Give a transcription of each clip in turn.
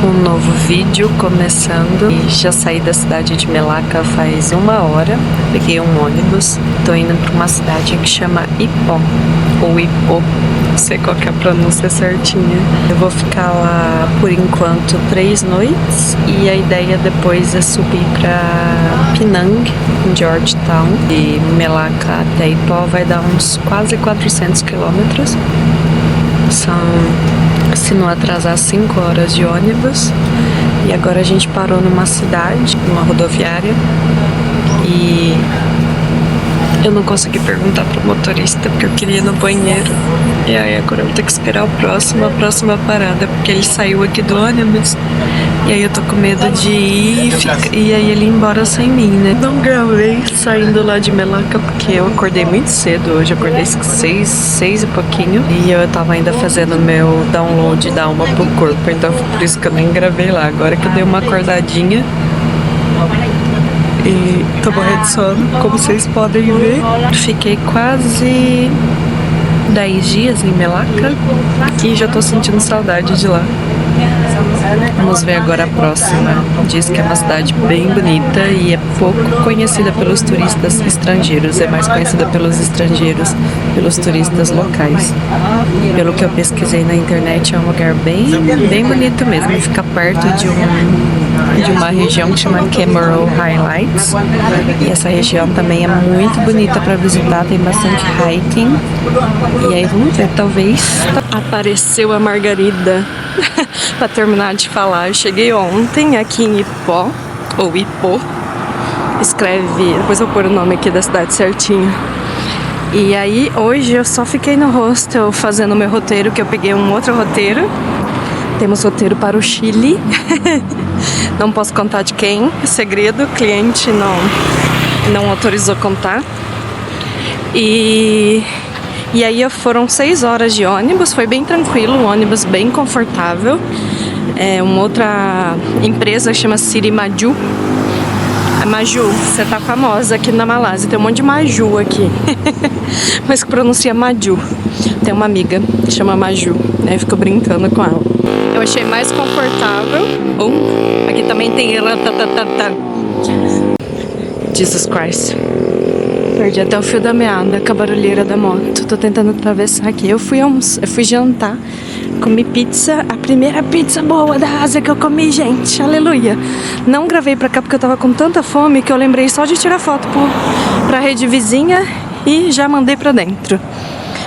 Um novo vídeo começando. E já saí da cidade de Melaka faz 1 hora. Peguei um ônibus. Tô indo pra uma cidade que chama Ipó ou Ipô. Não sei qual que é a pronúncia certinha. Eu vou ficar lá por enquanto 3 noites. E a ideia depois é subir pra Penang, em Georgetown. De Melaka até Ipó vai dar uns quase 400 quilômetros. São, se não atrasar, 5 horas de ônibus. E agora a gente parou numa cidade, numa rodoviária. E eu não consegui perguntar pro motorista porque eu queria ir no banheiro. E aí agora eu vou ter que esperar a próxima parada, porque ele saiu aqui do ônibus. E aí eu tô com medo de ir e aí ele ir embora sem mim, né? Não gravei saindo lá de Melaka porque eu acordei muito cedo hoje. Eu acordei 6 e pouquinho. E eu tava ainda fazendo meu download da alma pro corpo. Então foi por isso que eu nem gravei lá. Agora que eu dei uma acordadinha e tô morrendo de sono, como vocês podem ver. Fiquei quase 10 dias em Melaka e já tô sentindo saudade de lá. Vamos ver agora a próxima. Diz que é uma cidade bem bonita e é pouco conhecida pelos turistas estrangeiros. É mais conhecida pelos estrangeiros, pelos turistas locais. Pelo que eu pesquisei na internet, é um lugar bem bonito mesmo. Fica perto de uma região que chama Kemerow Highlights. E essa região também é muito bonita para visitar, tem bastante hiking. E aí vamos ver, talvez apareceu a Margarida. Para terminar de falar, eu cheguei ontem aqui em Ipó, ou Ipô. Escreve, depois eu vou pôr o nome aqui da cidade certinho. E aí hoje eu só fiquei no hostel fazendo o meu roteiro, que eu peguei um outro roteiro. Temos roteiro para o Chile. Não posso contar de quem, é segredo, o cliente não autorizou contar. E aí foram 6 horas de ônibus, foi bem tranquilo, um ônibus bem confortável. É uma outra empresa que chama City Maju. A Maju, você tá famosa aqui na Malásia, tem um monte de Maju aqui. Mas que pronuncia Maju. Tem uma amiga que chama Maju, né? Fico brincando com ela. Eu achei mais confortável. Aqui também tem ela. Jesus Christ. Perdi até o fio da meada com a barulheira da moto. Tô tentando atravessar aqui. Eu fui jantar, comi pizza. A primeira pizza boa da Ásia que eu comi, gente. Aleluia. Não gravei pra cá porque eu tava com tanta fome que eu lembrei só de tirar foto pra rede vizinha e já mandei pra dentro.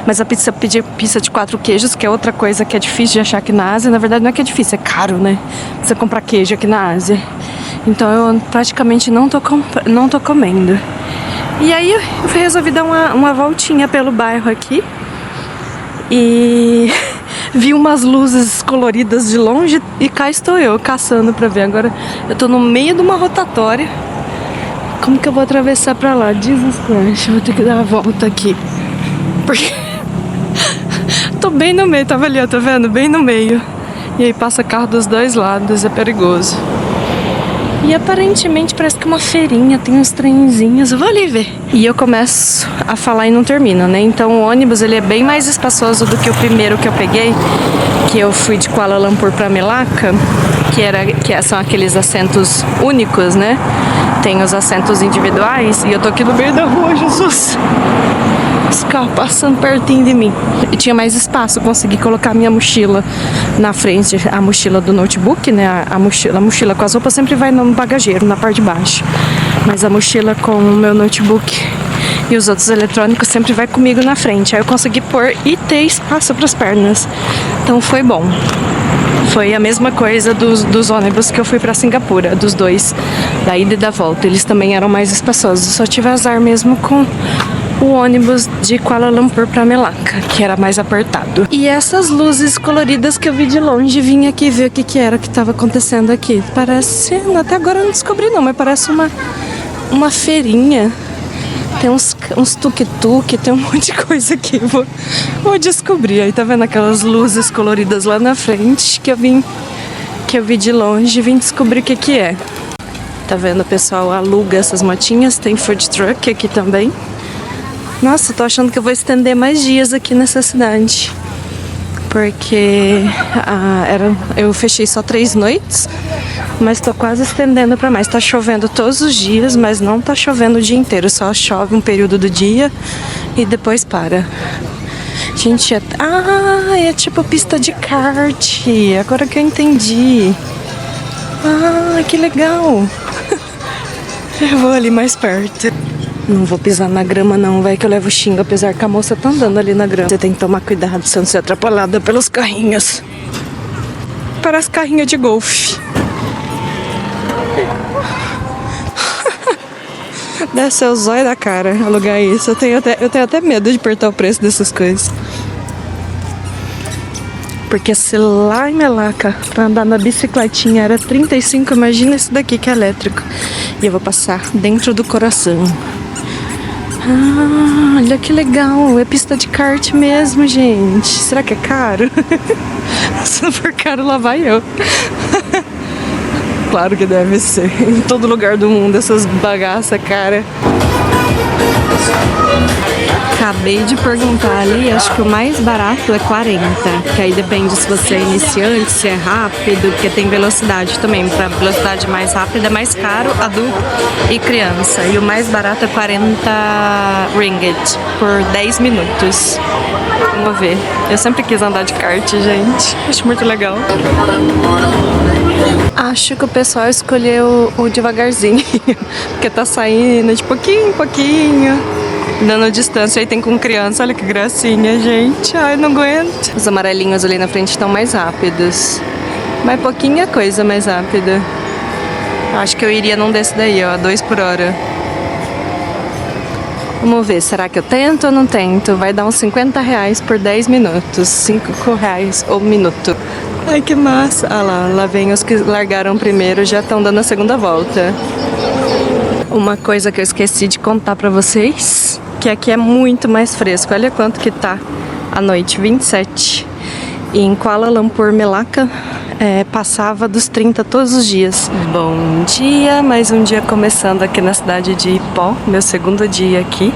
Mas a pizza, pedi pizza de 4 queijos, que é outra coisa que é difícil de achar aqui na Ásia. Na verdade não é que é difícil, é caro, né? Você comprar queijo aqui na Ásia. Então eu praticamente não tô comendo. E aí eu resolvi dar uma voltinha pelo bairro aqui. E vi umas luzes coloridas de longe e cá estou eu, caçando pra ver. Agora eu tô no meio de uma rotatória. Como que eu vou atravessar pra lá? Jesus Christ, eu vou ter que dar a volta aqui. Porque tô bem no meio, tava ali, ó, tá vendo? Bem no meio. E aí passa carro dos dois lados, é perigoso. E aparentemente parece que é uma feirinha, tem uns trenzinhos, eu vou ali ver. E eu começo a falar e não termino, né? Então o ônibus ele é bem mais espaçoso do que o primeiro que eu peguei, que eu fui de Kuala Lumpur pra Melaka, que são aqueles assentos únicos, né? Tem os assentos individuais e eu tô aqui no meio da rua, Jesus! Os carros passando pertinho de mim. Eu tinha mais espaço, consegui colocar minha mochila na frente, a mochila do notebook, né? A mochila com as roupas sempre vai no bagageiro, na parte de baixo. Mas a mochila com o meu notebook e os outros eletrônicos sempre vai comigo na frente. Aí eu consegui pôr e ter espaço para as pernas. Então foi bom. Foi a mesma coisa dos ônibus que eu fui para Singapura, dos dois, da ida e da volta. Eles também eram mais espaçosos. Só tive azar mesmo com o ônibus de Kuala Lumpur para Melaka, que era mais apertado. E essas luzes coloridas que eu vi de longe, vim aqui ver o que era que estava acontecendo aqui. Parece, até agora eu não descobri não, mas parece uma feirinha. Tem uns tuk-tuk, tem um monte de coisa aqui. Vou descobrir. Aí tá vendo aquelas luzes coloridas lá na frente que eu vi de longe e vim descobrir o que é. Tá vendo, o pessoal aluga essas motinhas, tem food truck aqui também. Nossa, tô achando que eu vou estender mais dias aqui nessa cidade. porque eu fechei só 3 noites, mas tô quase estendendo pra mais. Tá chovendo todos os dias, mas não tá chovendo o dia inteiro, só chove um período do dia e depois para. Gente, é tipo pista de kart, agora que eu entendi. Que legal. Eu vou ali mais perto. Não vou pisar na grama não, vai que eu levo xingo, apesar que a moça tá andando ali na grama. Você tem que tomar cuidado, você não ser atrapalhada pelos carrinhos. Parece carrinho de golfe. Deve ser o zóio da cara alugar isso. Eu tenho até medo de apertar o preço dessas coisas. Porque se lá em Melaca, pra andar na bicicletinha era 35, imagina esse daqui que é elétrico. E eu vou passar dentro do coração. Olha que legal, é pista de kart mesmo, gente. Será que é caro? Se não for caro, lá vai eu. Claro que deve ser. Em todo lugar do mundo, essas bagaças, cara. Acabei de perguntar ali, acho que o mais barato é 40, que aí depende se você é iniciante, se é rápido, porque tem velocidade também. Para velocidade mais rápida é mais caro, adulto e criança. E o mais barato é 40 ringgit por 10 minutos. Vamos ver. Eu sempre quis andar de kart, gente. Acho muito legal. Acho que o pessoal escolheu o devagarzinho, porque tá saindo de pouquinho em pouquinho, dando distância. Aí tem com criança, olha que gracinha, gente. Ai, não aguento. Os amarelinhos ali na frente estão mais rápidos, mas pouquinha coisa mais rápida. Acho que eu iria num desse daí, ó, 2 por hora. Vamos ver, será que eu tento ou não tento? Vai dar uns 50 reais por 10 minutos, 5 reais o minuto. Ai, que massa. Lá vem os que largaram primeiro, já estão dando a segunda volta. Uma coisa que eu esqueci de contar pra vocês, que aqui é muito mais fresco. Olha quanto que tá à noite, 27. E em Kuala Lumpur, Melaka, passava dos 30 todos os dias. Bom dia, mais um dia começando aqui na cidade de Ipoh, meu segundo dia aqui.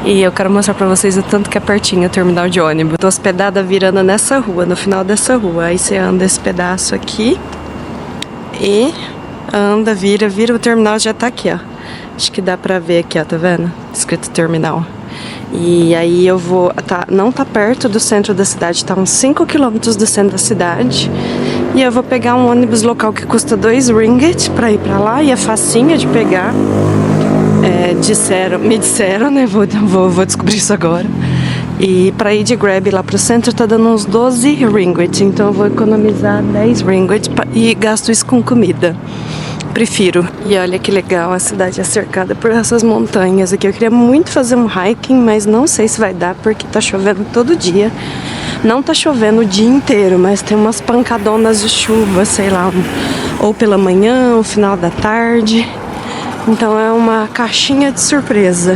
E eu quero mostrar pra vocês o tanto que é pertinho o terminal de ônibus. Tô hospedada virando nessa rua, no final dessa rua. Aí você anda esse pedaço aqui e anda, vira, o terminal já tá aqui, ó. Acho que dá pra ver aqui, ó, tá vendo? Escrito terminal. E aí eu vou... não tá perto do centro da cidade, tá uns 5 quilômetros do centro da cidade. E eu vou pegar um ônibus local que custa 2 ringgit pra ir pra lá, e é facinho de pegar. Me disseram, né? Vou descobrir isso agora. E pra ir de Grab lá pro centro tá dando uns 12 ringgit. Então eu vou economizar 10 ringgit e gasto isso com comida. Prefiro. E olha que legal, a cidade é cercada por essas montanhas aqui. Eu queria muito fazer um hiking, mas não sei se vai dar porque tá chovendo todo dia. Não tá chovendo o dia inteiro, mas tem umas pancadonas de chuva, sei lá, ou pela manhã, ou final da tarde. Então é uma caixinha de surpresa.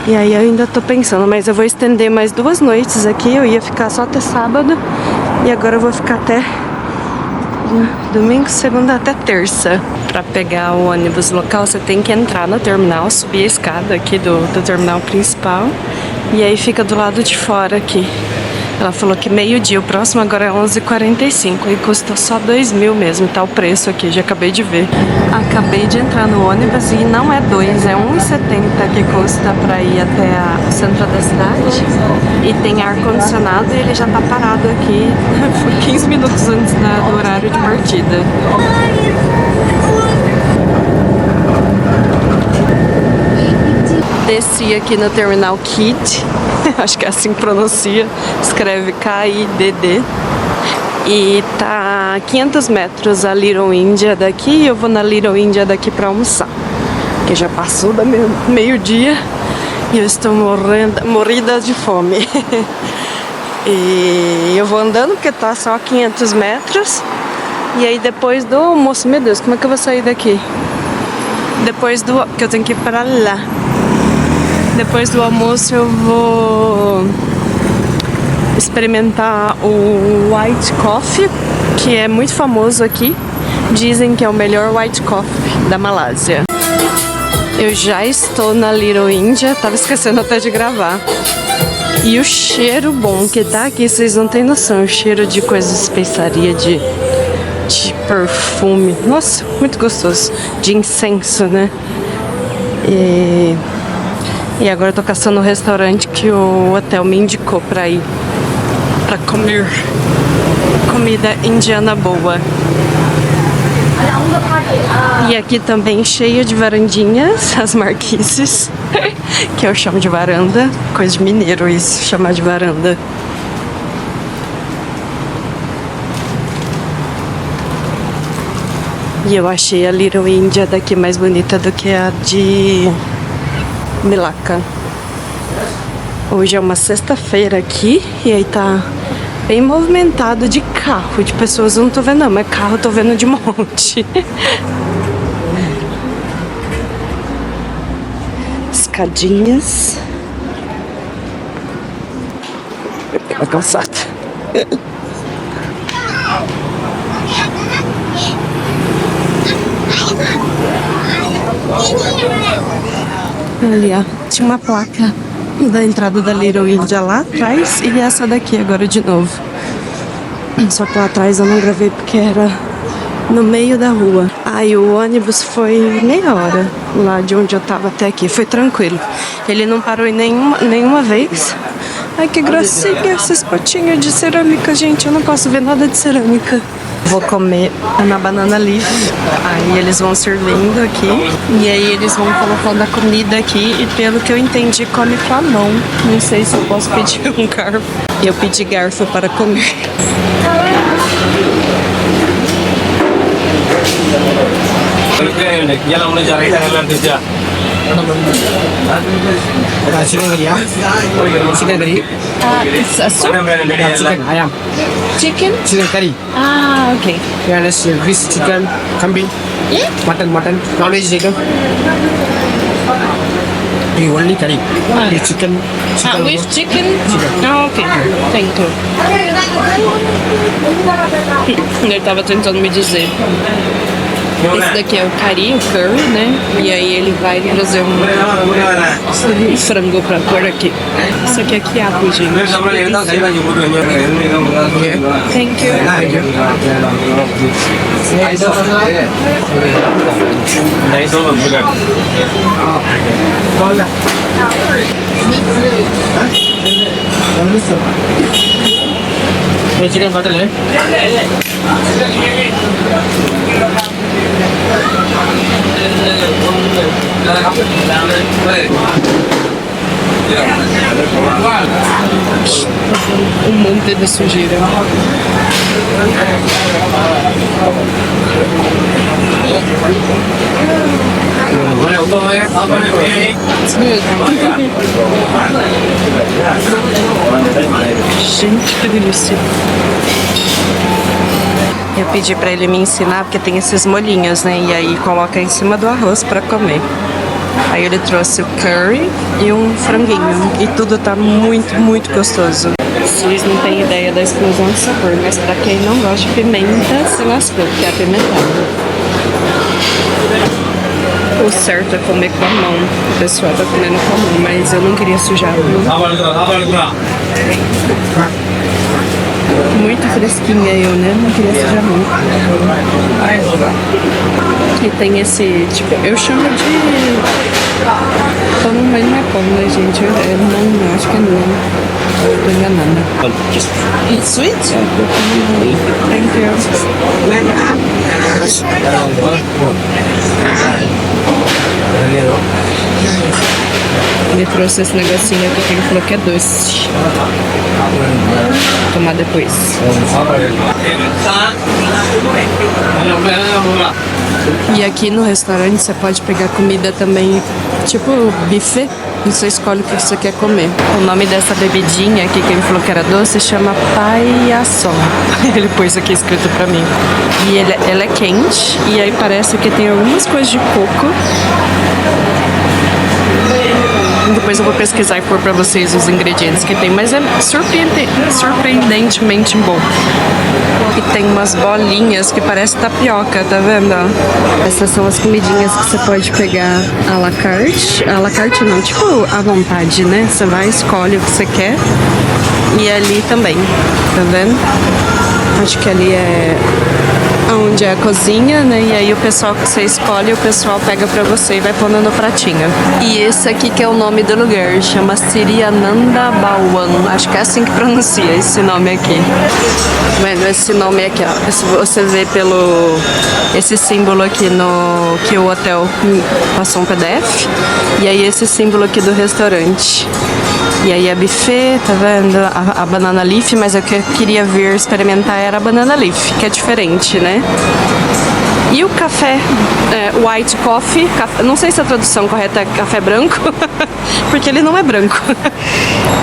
E aí eu ainda tô pensando, mas eu vou estender mais 2 noites aqui. Eu ia ficar só até sábado e agora eu vou ficar até domingo, segunda até terça. Pra pegar o ônibus local, você tem que entrar no terminal, subir a escada aqui do terminal principal. E aí fica do lado de fora aqui. Ela falou que meio-dia, o próximo agora é 11h45 e custa só 2.000 mesmo, tá o preço aqui, já acabei de ver. Acabei de entrar no ônibus e não é 2, é 1,70 que custa pra ir até o centro da cidade. E tem ar-condicionado e ele já tá parado aqui 15 minutos antes do horário de partida. Desci aqui no terminal KIDD, acho que é assim que pronuncia, escreve K-I-D-D. E tá 500 metros a Little India daqui, e eu vou na Little India daqui pra almoçar. Porque já passou da meio-dia e eu estou morrida de fome. E eu vou andando porque tá só 500 metros. E aí depois do almoço, meu Deus, como é que eu vou sair daqui? Que eu tenho que ir pra lá. Depois do almoço eu vou experimentar o White Coffee, que é muito famoso aqui. Dizem que é o melhor White Coffee da Malásia. Eu já estou na Little India, tava esquecendo até de gravar. E o cheiro bom que tá aqui, vocês não tem noção. O cheiro de coisa de especiaria, de perfume. Nossa, muito gostoso. De incenso, né? E agora eu tô caçando o restaurante que o hotel me indicou pra ir. Pra comer comida indiana boa. E aqui também cheio de varandinhas, as marquises, que eu chamo de varanda. Coisa de mineiro isso, chamar de varanda. E eu achei a Little India daqui mais bonita do que a de Melaka. Hoje é uma sexta-feira aqui e aí tá bem movimentado de carro, de pessoas eu não tô vendo não, mas carro eu tô vendo de monte. Escadinhas. Tô cansada. Ali, ó, tinha uma placa da entrada da Little India lá atrás e essa daqui agora de novo. Só que lá atrás eu não gravei porque era no meio da rua. Aí o ônibus foi meia hora lá de onde eu tava até aqui, foi tranquilo. Ele não parou em nenhuma vez. Ai, que gracinha esses potinhos de cerâmica, gente. Eu não posso ver nada de cerâmica. Vou comer na Banana Leaf. Aí eles vão servindo aqui. E aí eles vão colocando a comida aqui. E pelo que eu entendi, come com a mão. Não sei se eu posso pedir um garfo. Eu pedi garfo para comer. Chicken? Chicken curry. Ah, okay. Yeah, that's fish, chicken, kambing, mutton, non-veg chicken. You only curry. With chicken. With chicken? Ah, ok. Thank you. Ele tava tentando me dizer. Esse daqui é o curry, né? E aí ele vai trazer um frango pra pôr aqui. Isso aqui é quiabo, gente. Thank you. Chicken butter, eh? Um monte de sujeira. Gente, que delícia. Eu pedi pra ele me ensinar porque tem esses molhinhos, né? E aí coloca em cima do arroz pra comer. Aí ele trouxe o curry e um franguinho. E tudo tá muito, muito gostoso. Vocês não têm ideia da explosão de sabor, mas pra quem não gosta de pimenta, se lascou, porque é apimentado. O certo é comer com a mão. O pessoal tá comendo com a mão, mas eu não queria sujar, viu? Muito fresquinha eu, né? Não queria sujar muito. E tem esse, tipo, eu chamo de pão, mas não é pão, né, gente? Não, acho que não. Tô enganada. It's sweet? Thank you. Ele trouxe esse negocinho aqui que ele falou que é doce. Vou tomar depois. E aqui no restaurante você pode pegar comida também, tipo buffet. Você escolhe o que você quer comer. O nome dessa bebidinha aqui que ele falou que era doce chama paiação. Ele pôs aqui escrito pra mim. E ela é quente e aí parece que tem algumas coisas de coco. Depois eu vou pesquisar e pôr pra vocês os ingredientes que tem, mas é surpreendentemente bom. E tem umas bolinhas que parece tapioca, tá vendo? Essas são as comidinhas que você pode pegar à la carte. À la carte não, tipo à vontade, né? Você vai, escolhe o que você quer. E ali também, tá vendo? Acho que ali é onde é a cozinha, né? E aí o pessoal que você escolhe, o pessoal pega pra você e vai pondo no pratinho. E esse aqui que é o nome do lugar, chama Siriananda Bhawan. Acho que é assim que pronuncia esse nome aqui. Vendo esse nome aqui, ó. Se você vê pelo esse símbolo aqui no que o hotel passou um PDF. E aí esse símbolo aqui do restaurante. E aí é buffet, tá vendo? A banana leaf, mas o que eu queria ver, experimentar era a banana leaf, que é diferente, né? E o café, white coffee, não sei se a tradução correta é café branco, porque ele não é branco.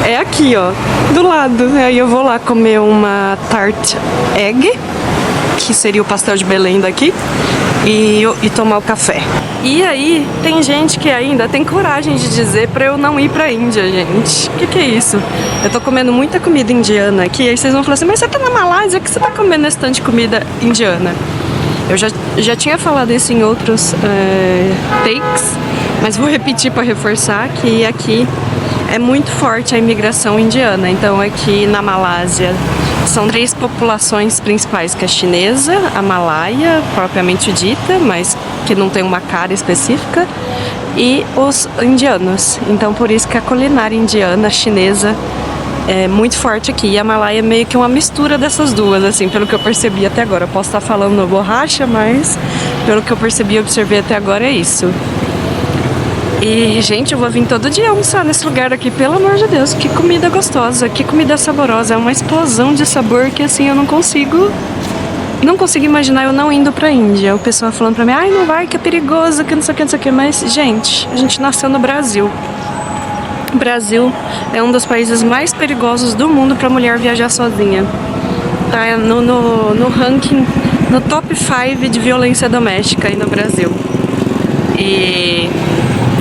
É aqui, ó, do lado. Aí eu vou lá comer uma tart egg, que seria o pastel de Belém daqui, e tomar o café. E aí, tem gente que ainda tem coragem de dizer pra eu não ir pra Índia, gente. O que é isso? Eu tô comendo muita comida indiana aqui, aí vocês vão falar assim, mas você tá na Malásia, que você tá comendo esse tanto de comida indiana? Eu já tinha falado isso em outros takes, mas vou repetir para reforçar que aqui é muito forte a imigração indiana. Então aqui na Malásia são 3 populações principais, que é a chinesa, a malaia, propriamente dita, mas que não tem uma cara específica, e os indianos. Então por isso que a culinária indiana, chinesa, é muito forte aqui. E a malaia é meio que uma mistura dessas duas, assim, pelo que eu percebi até agora. Eu posso estar falando borracha, mas pelo que eu percebi e observei até agora é isso. E, gente, eu vou vir todo dia almoçar nesse lugar aqui, pelo amor de Deus. Que comida gostosa, que comida saborosa. É uma explosão de sabor que, assim, eu não consigo imaginar eu não indo pra Índia. O pessoal falando pra mim, ai, não vai, que é perigoso, que não sei o que, não sei o que. Mas, gente, a gente nasceu no Brasil. O Brasil é um dos países mais perigosos do mundo para mulher viajar sozinha. Tá no ranking, no top 5 de violência doméstica aí no Brasil. E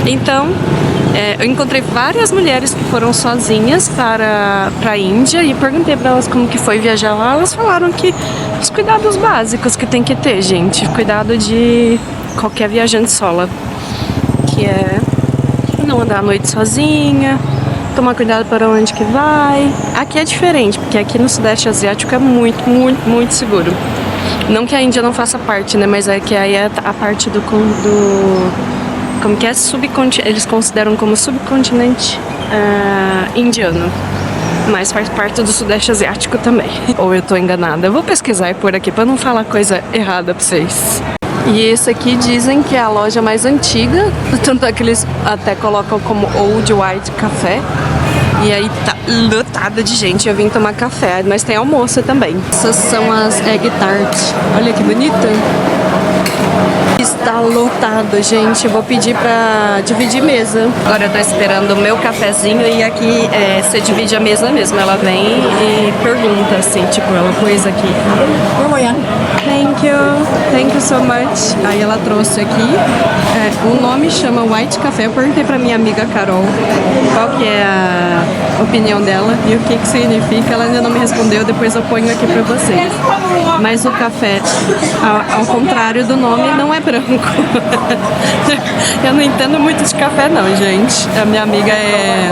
então eu encontrei várias mulheres que foram sozinhas para a Índia e perguntei para elas como que foi viajar lá. Elas falaram que os cuidados básicos que tem que ter, gente, cuidado de qualquer viajante sola, que é não andar à noite sozinha, tomar cuidado para onde que vai. Aqui é diferente, porque aqui no Sudeste Asiático é muito, muito, muito seguro. Não que a Índia não faça parte, né? Mas é que aí é a parte do como que é? Eles consideram como subcontinente indiano. Mas faz parte do Sudeste Asiático também. Ou eu tô enganada? Eu vou pesquisar e pôr aqui para não falar coisa errada pra vocês. E esse aqui dizem que é a loja mais antiga, tanto é que eles até colocam como Old White Café. E aí tá lotada de gente, eu vim tomar café, mas tem almoço também. Essas são as Egg Tart, olha que bonita. Está lotado, gente, eu vou pedir pra dividir mesa. Agora eu tô esperando o meu cafezinho e aqui você divide a mesa mesmo. Ela vem e pergunta assim, tipo, ela pôs aqui. Thank you so much. Aí ela trouxe aqui, o nome chama White Café. Eu perguntei pra minha amiga Carol qual que é a opinião dela e o que significa. Ela ainda não me respondeu, depois eu ponho aqui pra vocês. Mas o café, ao contrário do nome, não é branco. Eu não entendo muito de café não, gente. A minha amiga é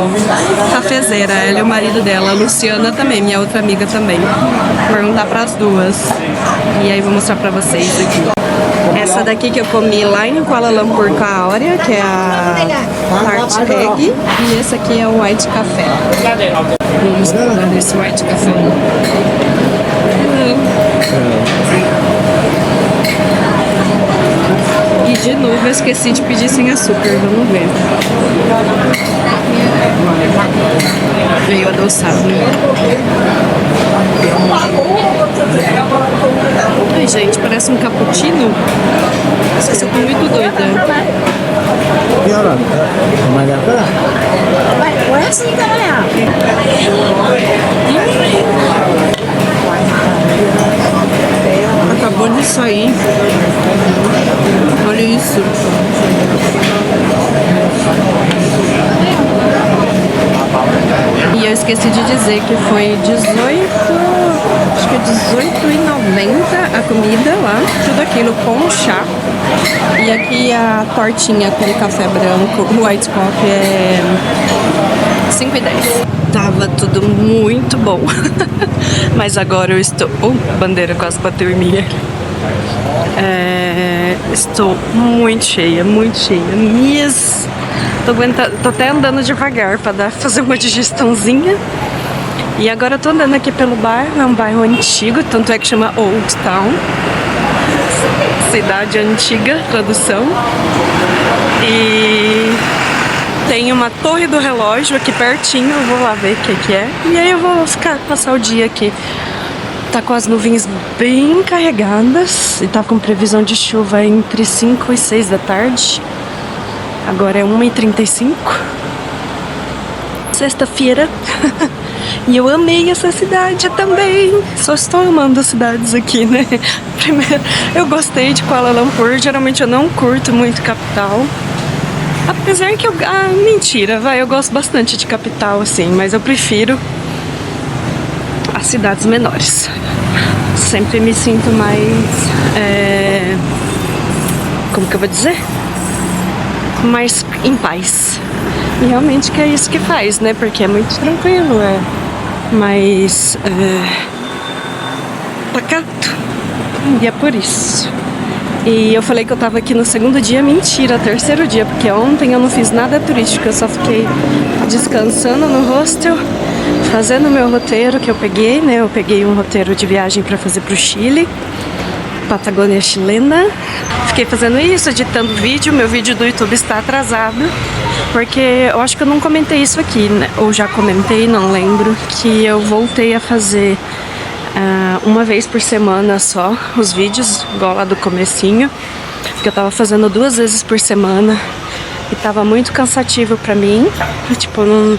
cafezeira, ela e o marido dela, a Luciana também, minha outra amiga também. Vou perguntar pras duas. E aí vou mostrar pra vocês aqui. Essa daqui que eu comi lá em Kuala Lumpur com a Áurea, que é a Tart Egg. E esse aqui é o White Café. Vamos provar esse White Café. E de novo eu esqueci de pedir sem açúcar, vamos ver. Meio adoçado. Ai, gente, parece um cappuccino. Nossa, eu tô muito doida. Acabou de sair. Olha isso. E eu esqueci de dizer que foi 18, acho que é 18,90 a comida lá, tudo aquilo com chá. E aqui a tortinha com café branco, o white coffee é 5,10. Tava tudo muito bom. Mas agora eu estou... bandeira quase bateu em mim. Estou muito cheia, muito cheia. Tô aguentando, tô até andando devagar para fazer uma digestãozinha. E agora eu tô andando aqui pelo bairro, é um bairro antigo, tanto é que chama Old Town. Cidade antiga, tradução. E tem uma torre do relógio aqui pertinho, eu vou lá ver o que é. E aí eu vou passar o dia aqui. Tá com as nuvens bem carregadas e tá com previsão de chuva entre 5 e 6 da tarde. Agora é 1h35. Sexta-feira. E eu amei essa cidade também. Só estou amando as cidades aqui, né? Primeiro, eu gostei de Kuala Lumpur. Geralmente eu não curto muito capital. Apesar que eu... mentira, vai. Eu gosto bastante de capital, assim. Mas eu prefiro as cidades menores. Sempre me sinto mais... como que eu vou dizer? Mais em paz. E realmente que é isso que faz, né? Porque é muito tranquilo, mais pacato. E é por isso. E eu falei que eu tava aqui no segundo dia, mentira, terceiro dia, porque ontem eu não fiz nada turístico, eu só fiquei descansando no hostel, fazendo o meu roteiro que eu peguei, né? Eu peguei um roteiro de viagem pra fazer pro Chile, Patagônia chilena. Fiquei fazendo isso, editando vídeo. Meu vídeo do YouTube está atrasado, porque eu acho que eu não comentei isso aqui, né? Ou já comentei, não lembro, que eu voltei a fazer uma vez por semana só os vídeos, igual lá do comecinho, porque eu tava fazendo 2 vezes por semana e tava muito cansativo pra mim. Tipo, não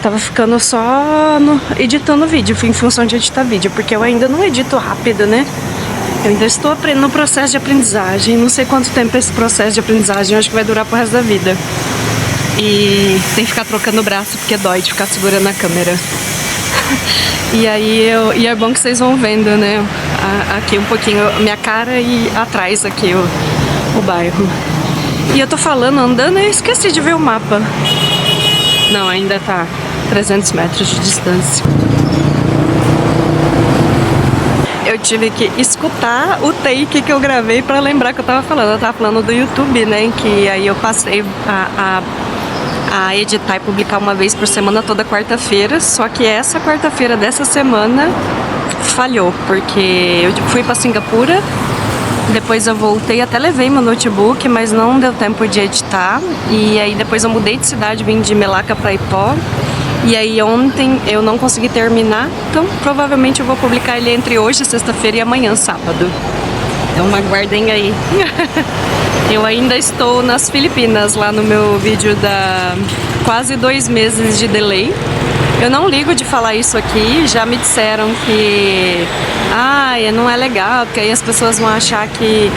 tava ficando só editando vídeo, em função de editar vídeo, porque eu ainda não edito rápido, né? Eu ainda estou no processo de aprendizagem. Não sei quanto tempo é esse processo de aprendizagem. Eu acho que vai durar pro resto da vida. E tem que ficar trocando o braço porque dói de ficar segurando a câmera. E aí e é bom que vocês vão vendo, né? Aqui um pouquinho minha cara e atrás aqui o bairro. E eu tô falando, andando, e esqueci de ver o mapa. Não, ainda tá 300 metros de distância. Eu tive que escutar o take que eu gravei pra lembrar que eu tava falando. Eu tava falando do YouTube, né? Que aí eu passei a editar e publicar uma vez por semana, toda quarta-feira. Só que essa quarta-feira dessa semana falhou, porque eu fui pra Singapura, depois eu voltei, até levei meu notebook, mas não deu tempo de editar. E aí depois eu mudei de cidade, vim de Melaka pra Ipó. E aí ontem eu não consegui terminar, então provavelmente eu vou publicar ele entre hoje, sexta-feira, e amanhã, sábado. Então aguardem aí. Eu ainda estou nas Filipinas, lá no meu vídeo da quase 2 meses de delay. Eu não ligo de falar isso aqui, já me disseram que não é legal, porque aí as pessoas vão achar que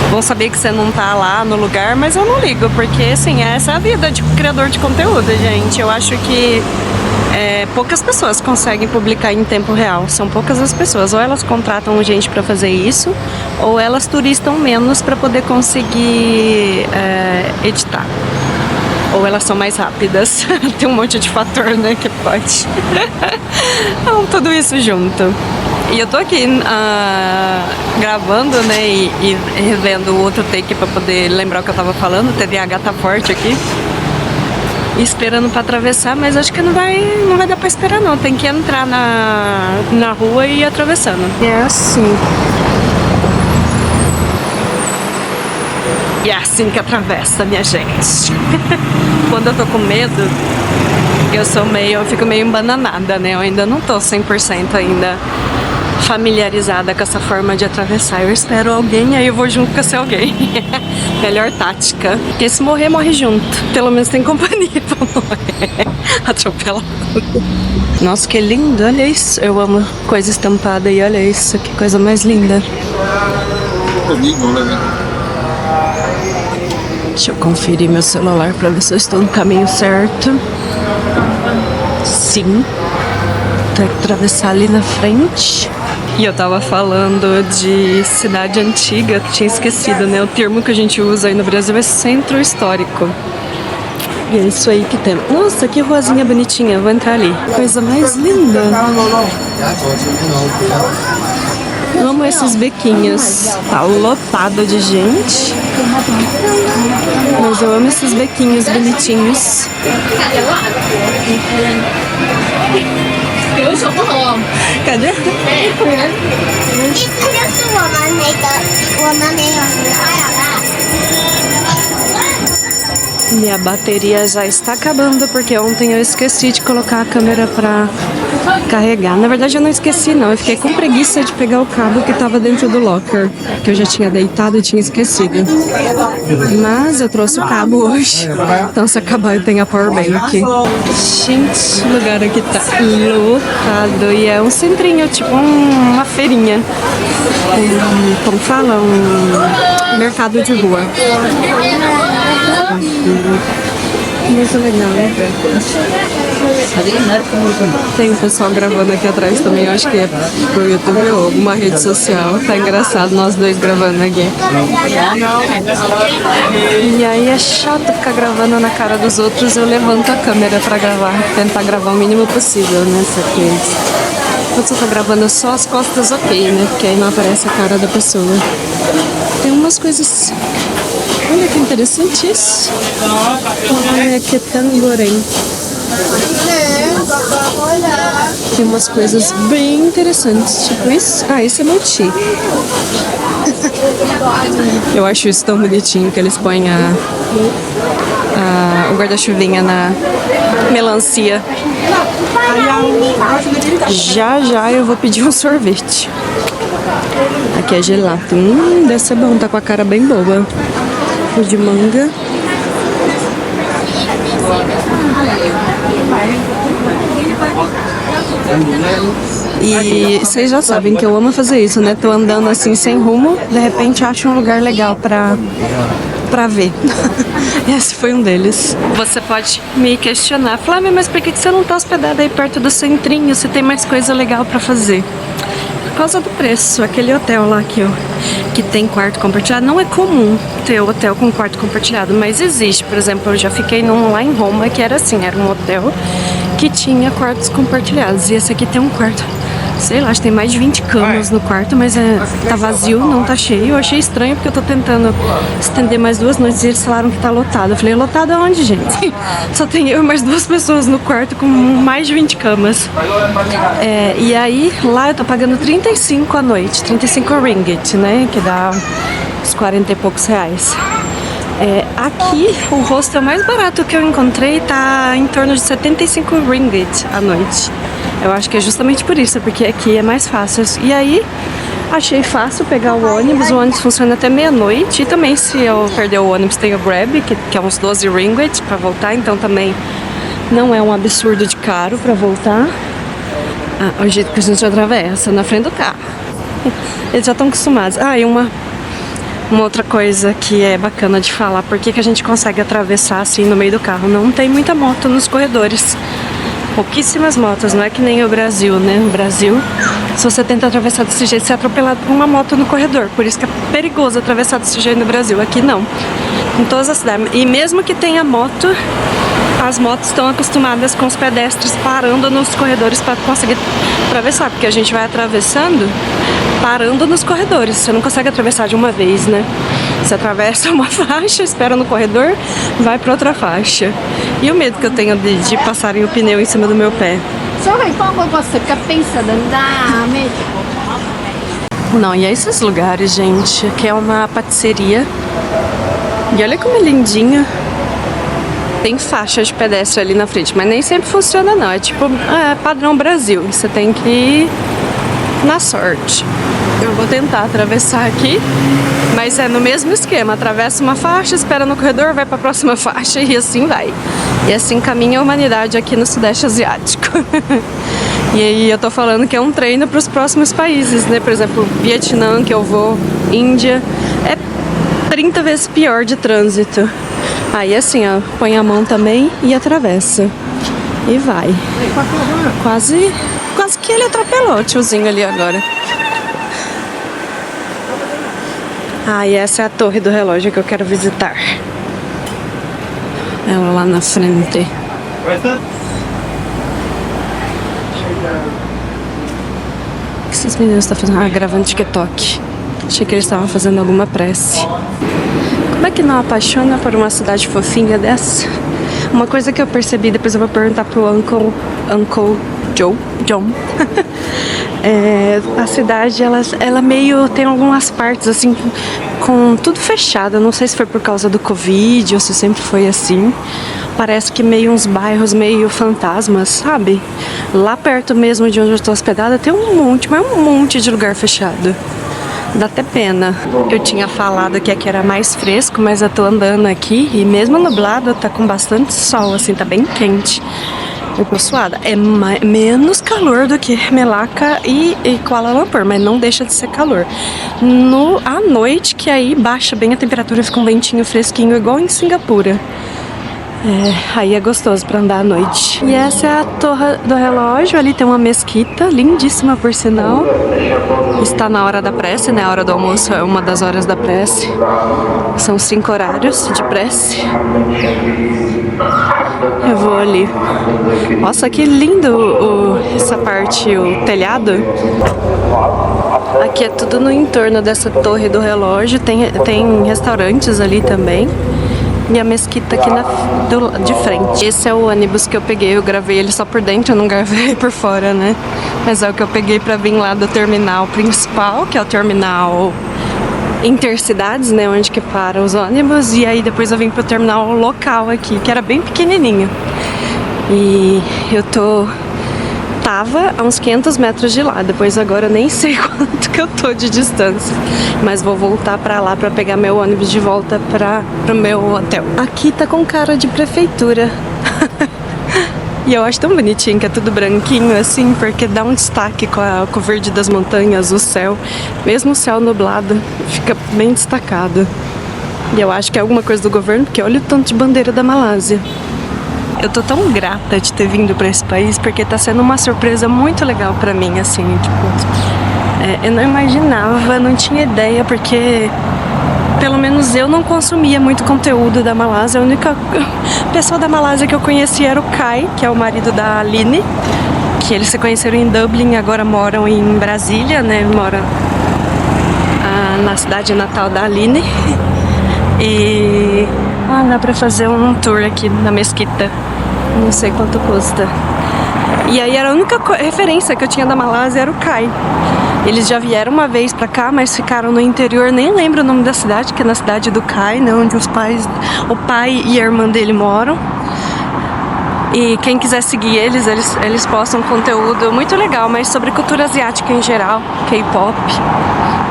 vão saber que você não tá lá no lugar, mas eu não ligo, porque assim, essa é a vida de criador de conteúdo, gente. Eu acho que poucas pessoas conseguem publicar em tempo real, são poucas as pessoas, ou elas contratam gente pra fazer isso, ou elas turistam menos pra poder conseguir editar. Ou elas são mais rápidas. Tem um monte de fator, né, que pode. Então, tudo isso junto. E eu tô aqui gravando, né, e revendo o outro take pra poder lembrar o que eu tava falando. O TDAH tá forte aqui. E esperando pra atravessar, mas acho que não vai dar pra esperar não. Tem que entrar na rua e ir atravessando. É assim. E é assim que atravessa, minha gente. Quando eu tô com medo, eu fico meio embananada, né? Eu ainda não tô 100% ainda familiarizada com essa forma de atravessar. Eu espero alguém, aí eu vou junto com esse alguém. Melhor tática. Porque se morrer, morre junto. Pelo menos tem companhia pra morrer. Atropelado. Nossa, que lindo, olha isso. Eu amo coisa estampada e olha isso, que coisa mais linda. Deixa eu conferir meu celular pra ver se eu estou no caminho certo. Sim. Tem que atravessar ali na frente. E eu tava falando de cidade antiga, tinha esquecido, né? O termo que a gente usa aí no Brasil é centro histórico. E é isso aí que tem. Nossa, que ruazinha bonitinha, vou entrar ali. Coisa mais linda. Amo esses bequinhos. Tá lotado de gente. Mas eu amo esses bequinhos bonitinhos. Cadê? Minha bateria já está acabando porque ontem eu esqueci de colocar a câmera pra carregar. Na verdade eu não esqueci não, eu fiquei com preguiça de pegar o cabo que estava dentro do locker, que eu já tinha deitado e tinha esquecido. Mas eu trouxe o cabo hoje, então se acabar eu tenho a powerbank. Gente, o lugar aqui tá lotado e é um centrinho, tipo uma feirinha. Como fala? Um mercado de rua. Muito legal, né? Tem um pessoal gravando aqui atrás também, eu acho que é pro YouTube ou alguma rede social. Tá engraçado nós dois gravando aqui. E aí é chato ficar gravando na cara dos outros, eu levanto a câmera pra gravar, tentar gravar o mínimo possível, né? Quando você tá gravando só as costas, ok, né? Porque aí não aparece a cara da pessoa. Tem umas coisas... Olha que interessante isso. Olha que Tangorém. Tem umas coisas bem interessantes, tipo isso. Ah, esse é mochi. Eu acho isso tão bonitinho que eles põem o guarda-chuvinha na melancia. Já já eu vou pedir um sorvete. Aqui é gelato. Deve ser bom, tá com a cara bem boa. De manga. E vocês já sabem que eu amo fazer isso, né? Tô andando assim sem rumo, de repente acho um lugar legal pra ver. Esse foi um deles. Você pode me questionar, Flávia, mas por que você não tá hospedada aí perto do centrinho? Se tem mais coisa legal pra fazer? Por causa do preço. Aquele hotel lá que tem quarto compartilhado, não é comum ter hotel com quarto compartilhado, mas existe. Por exemplo, eu já fiquei num lá em Roma que era assim, era um hotel que tinha quartos compartilhados. E esse aqui tem um quarto, sei lá, acho que tem mais de 20 camas no quarto, mas tá vazio, não tá cheio. Eu achei estranho porque eu tô tentando estender mais 2 noites e eles falaram que tá lotado. Eu falei, lotado aonde, gente? Só tem eu e mais 2 pessoas no quarto com mais de 20 camas. E aí, lá eu tô pagando 35 a noite, 35 ringgit, né? Que dá uns 40 e poucos reais. Aqui, o hostel mais barato que eu encontrei tá em torno de 75 ringgit a noite. Eu acho que é justamente por isso, porque aqui é mais fácil. E aí, achei fácil pegar o ônibus funciona até meia-noite. E também, se eu perder o ônibus, tem o Grab, que é uns 12 ringgit pra voltar. Então também não é um absurdo de caro pra voltar. O jeito que a gente atravessa, na frente do carro. Eles já estão acostumados. E uma outra coisa que é bacana de falar, por que a gente consegue atravessar assim no meio do carro? Não tem muita moto nos corredores. Pouquíssimas motos, não é que nem o Brasil, né? No Brasil, se você tenta atravessar desse jeito, você é atropelado por uma moto no corredor. Por isso que é perigoso atravessar desse jeito no Brasil. Aqui não. Em todas as cidades. E mesmo que tenha moto, as motos estão acostumadas com os pedestres parando nos corredores para conseguir atravessar. Porque a gente vai atravessando parando nos corredores. Você não consegue atravessar de uma vez, né? Você atravessa uma faixa, espera no corredor, vai para outra faixa. E o medo que eu tenho de passarem o pneu em cima do meu pé. Não, e é esses lugares, gente. Aqui é uma patisseria. E olha como é lindinho. Tem faixa de pedestre ali na frente, mas nem sempre funciona não. É tipo, padrão Brasil. Você tem que ir na sorte. Eu vou tentar atravessar aqui, mas é no mesmo esquema. Atravessa uma faixa, espera no corredor, vai para a próxima faixa e assim vai. E assim caminha a humanidade aqui no Sudeste Asiático. E aí eu tô falando que é um treino para os próximos países, né? Por exemplo, Vietnã, que eu vou, Índia, é 30 vezes pior de trânsito. Aí assim, ó, põe a mão também e atravessa. E vai. Quase que ele atropelou o tiozinho ali agora. E essa é a torre do relógio que eu quero visitar. Ela lá na frente. O que esses meninos estão fazendo? Gravando TikTok. Achei que eles estavam fazendo alguma prece. Como é que não apaixona por uma cidade fofinha dessa? Uma coisa que eu percebi, depois eu vou perguntar pro Uncle John. A cidade, ela meio tem algumas partes assim com tudo fechado. Não sei se foi por causa do Covid ou se sempre foi assim. Parece que meio uns bairros meio fantasmas, sabe? Lá perto mesmo de onde eu estou hospedada tem um monte de lugar fechado. Dá até pena. Eu tinha falado que aqui era mais fresco, mas eu tô andando aqui e mesmo nublado tá com bastante sol, assim, tá bem quente. Eu tô suada. É menos calor do que Melaka e Kuala Lumpur, mas não deixa de ser calor. À noite, que aí baixa bem a temperatura, fica um ventinho fresquinho, igual em Singapura. Aí é gostoso pra andar à noite. E essa é a torre do relógio. Ali tem uma mesquita, lindíssima por sinal. Está na hora da prece, né? A hora do almoço é uma das horas da prece. São 5 horários de prece. Eu vou ali. Nossa, que lindo essa parte, o telhado. Aqui é tudo no entorno dessa torre do relógio. Tem restaurantes ali também. E a mesquita aqui de frente. Esse é o ônibus que eu peguei. Eu gravei ele só por dentro, eu não gravei por fora, né? Mas é o que eu peguei pra vir lá do terminal principal, que é o terminal Intercidades, né? Onde que param os ônibus. E aí depois eu vim pro terminal local aqui, que era bem pequenininho. E eu tava a uns 500 metros de lá. Depois agora eu nem sei quanto que eu tô de distância. Mas vou voltar pra lá pra pegar meu ônibus de volta pro meu hotel. Aqui tá com cara de prefeitura. E eu acho tão bonitinho que é tudo branquinho assim, porque dá um destaque com o verde das montanhas, o céu. Mesmo o céu nublado, fica bem destacado. E eu acho que é alguma coisa do governo, porque olha o tanto de bandeira da Malásia. Eu tô tão grata de ter vindo pra esse país, porque tá sendo uma surpresa muito legal pra mim, assim, tipo... eu não imaginava, não tinha ideia, porque... Pelo menos eu não consumia muito conteúdo da Malásia. A única pessoa da Malásia que eu conhecia era o Kai, que é o marido da Aline. Que eles se conheceram em Dublin e agora moram em Brasília, né? Moram na cidade natal da Aline. E... dá pra fazer um tour aqui na mesquita. Não sei quanto custa. E aí era a única referência que eu tinha da Malásia era o Kai. Eles já vieram uma vez pra cá, mas ficaram no interior, nem lembro o nome da cidade, que é na cidade do Kai, né, onde o pai e a irmã dele moram. E quem quiser seguir eles postam conteúdo muito legal, mas sobre cultura asiática em geral, K-pop.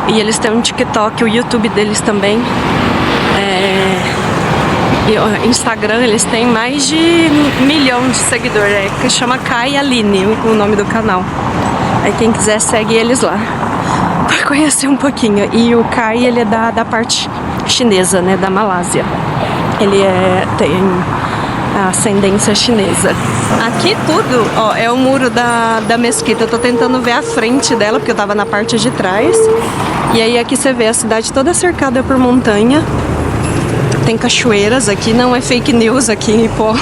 E eles têm um TikTok, o YouTube deles também. E o Instagram, eles têm mais de 1 milhão de seguidores, que chama Kai Aline, o nome do canal. Aí quem quiser segue eles lá pra conhecer um pouquinho. E o Kai, ele é da parte chinesa, né, da Malásia. Ele tem a ascendência chinesa. Aqui tudo, ó, é o muro da mesquita. Eu tô tentando ver a frente dela, porque eu tava na parte de trás. E aí aqui você vê a cidade toda cercada por montanha. Tem cachoeiras aqui, não é fake news aqui em Ipoh.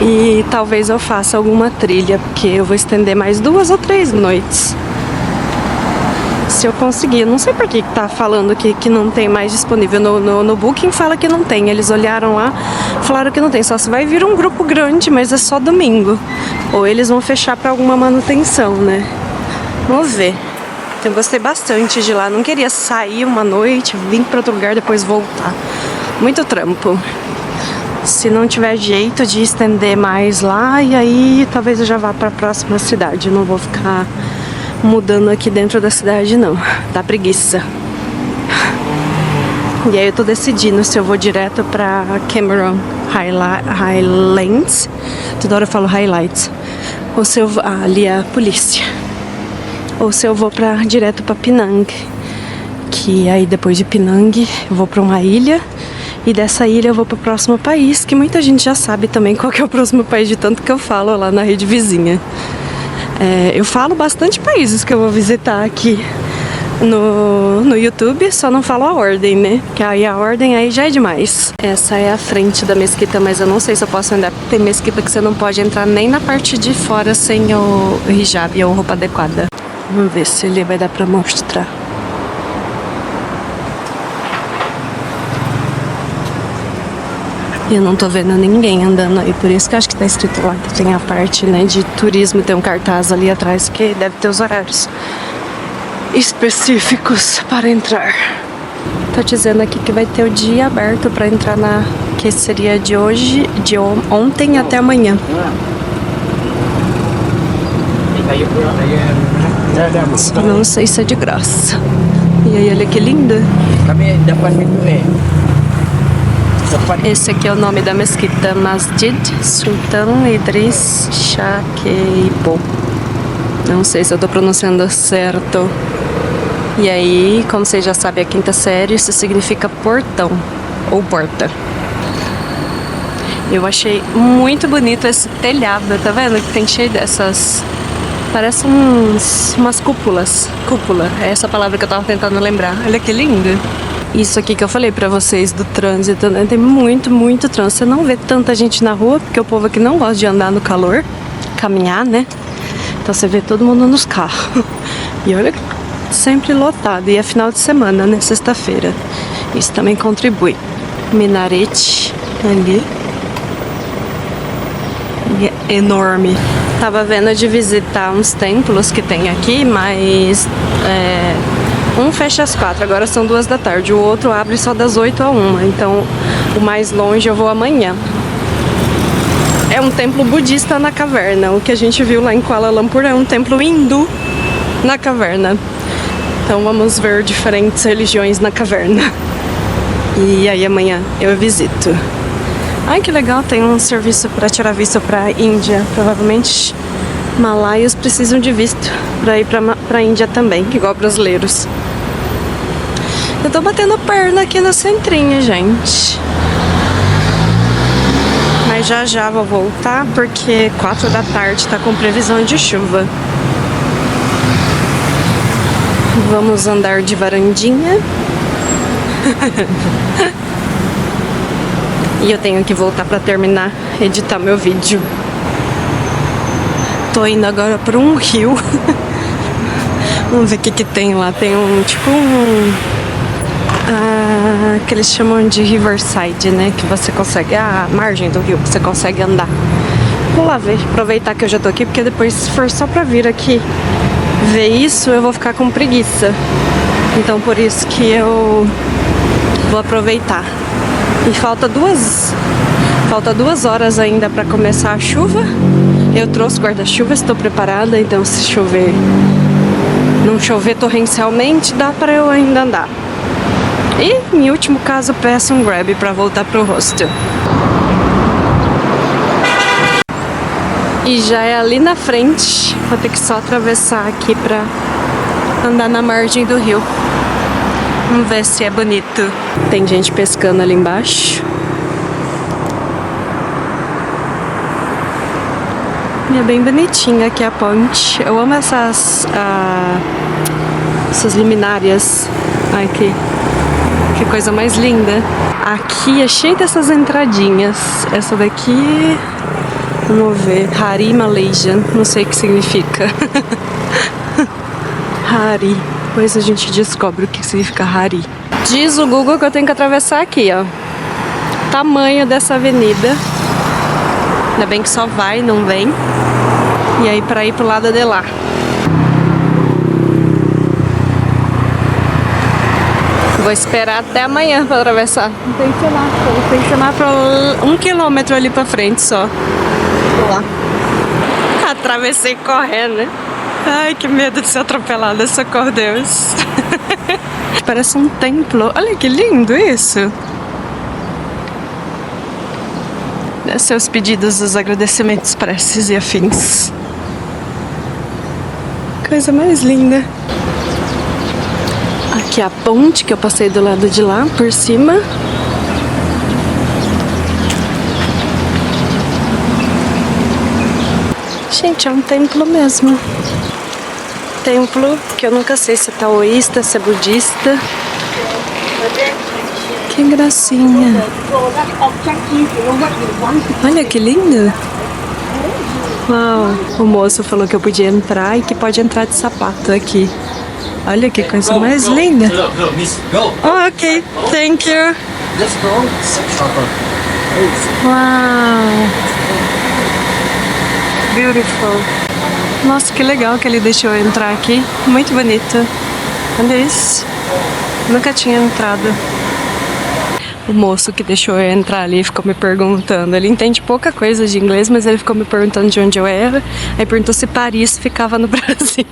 E talvez eu faça alguma trilha, porque eu vou estender mais 2 ou 3 noites. Se eu conseguir. Não sei por que tá falando que não tem mais disponível. No Booking fala que não tem. Eles olharam lá, falaram que não tem. Só se vai vir um grupo grande, mas é só domingo. Ou eles vão fechar pra alguma manutenção, né? Vamos ver. Eu gostei bastante de lá. Não queria sair uma noite, vir pra outro lugar, depois voltar. Muito trampo. Se não tiver jeito de estender mais lá, e aí talvez eu já vá para a próxima cidade. Eu não vou ficar mudando aqui dentro da cidade, não. Dá preguiça. E aí eu tô decidindo se eu vou direto para Cameron Highlands. Toda hora eu falo Highlights. Ou se eu vou... ali é a polícia. Ou se eu vou direto para Penang. Que aí depois de Penang eu vou para uma ilha. E dessa ilha eu vou pro próximo país, que muita gente já sabe também qual que é o próximo país, de tanto que eu falo lá na rede vizinha. Eu falo bastante países que eu vou visitar aqui no YouTube, só não falo a ordem, né? Que aí a ordem aí já é demais. Essa é a frente da mesquita, mas eu não sei se eu posso andar. Tem mesquita que você não pode entrar nem na parte de fora sem o hijab ou roupa adequada. Vamos ver se ele vai dar pra mostrar. E eu não tô vendo ninguém andando aí, por isso que eu acho que tá escrito lá que tem a parte, né, de turismo, tem um cartaz ali atrás que deve ter os horários específicos para entrar. Tá dizendo aqui que vai ter o dia aberto para entrar na, que seria de hoje, de ontem até amanhã. Não sei se é de graça. E aí, olha que linda. Esse aqui é o nome da mesquita, Masjid Sultan Idris Shah Keipo. Não sei se eu tô pronunciando certo. E aí, como vocês já sabem, a quinta série, isso significa portão ou porta. Eu achei muito bonito esse telhado, tá vendo? Que tem cheio dessas... Parece umas cúpulas. Cúpula, é essa palavra que eu tava tentando lembrar. Olha que lindo. Isso aqui que eu falei pra vocês do trânsito, né? Tem muito, muito trânsito. Você não vê tanta gente na rua, porque o povo aqui não gosta de andar no calor, caminhar, né? Então você vê todo mundo nos carros. E olha, sempre lotado. E é final de semana, né? Sexta-feira. Isso também contribui. Minarete ali. E é enorme. Tava vendo de visitar uns templos que tem aqui, mas... um fecha às 4, agora são 2 da tarde. O outro abre só das 8 a 1. Então, o mais longe eu vou amanhã. É um templo budista na caverna. O que a gente viu lá em Kuala Lumpur é um templo hindu na caverna. Então, vamos ver diferentes religiões na caverna. E aí, amanhã eu visito. Ai, que legal, tem um serviço para tirar visto para Índia. Provavelmente malaios precisam de visto para ir para Índia também, igual brasileiros. Eu tô batendo perna aqui no centrinho, gente. Mas já vou voltar, porque 4 da tarde tá com previsão de chuva. Vamos andar de varandinha. E eu tenho que voltar para terminar, editar meu vídeo. Tô indo agora para um rio. Vamos ver o que tem lá. Tem tipo que eles chamam de riverside, né? Que você consegue, a margem do rio, que você consegue andar. Vou lá ver, aproveitar que eu já tô aqui, porque depois, se for só pra vir aqui ver isso, eu vou ficar com preguiça. Então por isso que eu vou aproveitar. E falta 2 horas ainda pra começar a chuva. Eu trouxe guarda-chuva, estou preparada, então se chover, não chover torrencialmente, dá para eu ainda andar. E, em último caso, peço um Grab para voltar pro hostel. E já é ali na frente, vou ter que só atravessar aqui para andar na margem do rio. Vamos ver se é bonito. Tem gente pescando ali embaixo. É bem bonitinha aqui a ponte. Eu amo essas luminárias. Ai, que coisa mais linda. Aqui é cheio dessas entradinhas. Essa daqui, vamos ver, Hari Malaysian. Não sei o que significa. Hari. Depois a gente descobre o que significa Hari. Diz o Google que eu tenho que atravessar aqui, ó. Tamanho dessa avenida. Ainda bem que só vai, não vem. E aí pra ir pro lado de lá. Vou esperar até amanhã pra atravessar. Não tem semáforo. Tem semáforo 1 quilômetro ali pra frente só. Vou lá. Atravessei correndo, né? Ai, que medo de ser atropelada, socorro Deus. Parece um templo. Olha que lindo isso. Seus pedidos, os agradecimentos, preces e afins. Coisa mais linda. Aqui a ponte que eu passei do lado de lá, por cima. Gente, é um templo mesmo. Templo que eu nunca sei se é taoísta, se é budista. Que gracinha. Olha que lindo. Uau. O moço falou que eu podia entrar e que pode entrar de sapato aqui. Olha que coisa mais linda. Oh, ok, thank you. Uau. Beautiful. Nossa, que legal que ele deixou eu entrar aqui. Muito bonito. Olha isso. Nunca tinha entrado. O moço que deixou eu entrar ali ficou me perguntando. Ele entende pouca coisa de inglês, mas ele ficou me perguntando de onde eu era. Aí perguntou se Paris ficava no Brasil.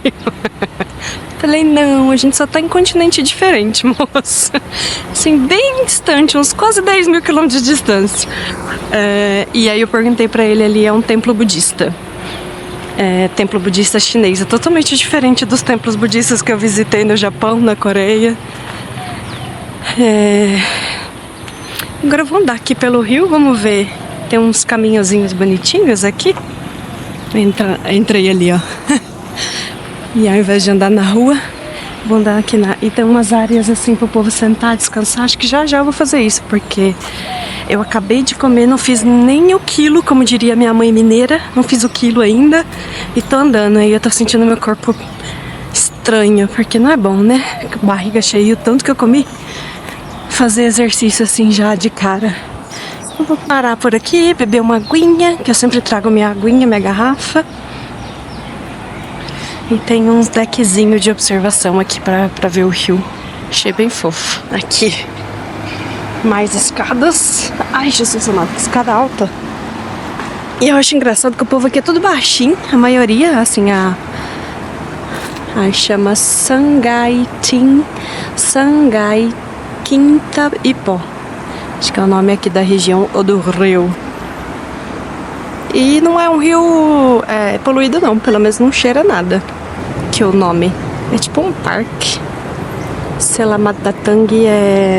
Falei, não, a gente só tá em continente diferente, moço. Assim, bem distante, uns quase 10 mil quilômetros de distância. E aí eu perguntei pra ele ali, é um templo budista. Templo budista chinês. É totalmente diferente dos templos budistas que eu visitei no Japão, na Coreia. Agora eu vou andar aqui pelo rio, vamos ver. Tem uns caminhozinhos bonitinhos aqui. Entrei ali, ó. E ao invés de andar na rua, vou andar aqui e tem umas áreas assim pro povo sentar, descansar. Acho que já eu vou fazer isso, porque eu acabei de comer, não fiz nem o quilo, como diria minha mãe mineira. Não fiz o quilo ainda e tô andando. Aí eu tô sentindo meu corpo estranho, porque não é bom, né? Barriga cheia, o tanto que eu comi. Fazer exercício assim já de cara. Eu vou parar por aqui, beber uma aguinha, que eu sempre trago minha aguinha, minha garrafa. E tem uns deckzinhos de observação aqui pra ver o rio. Achei bem fofo. Aqui. Mais escadas. Ai, Jesus amado, que escada alta. E eu acho engraçado que o povo aqui é tudo baixinho. A maioria, assim, chama Sangai Quinta Ipó. Acho que é o nome aqui da região ou do rio. E não é um rio poluído não, pelo menos não cheira nada. Que o nome é tipo um parque. Selamat datang,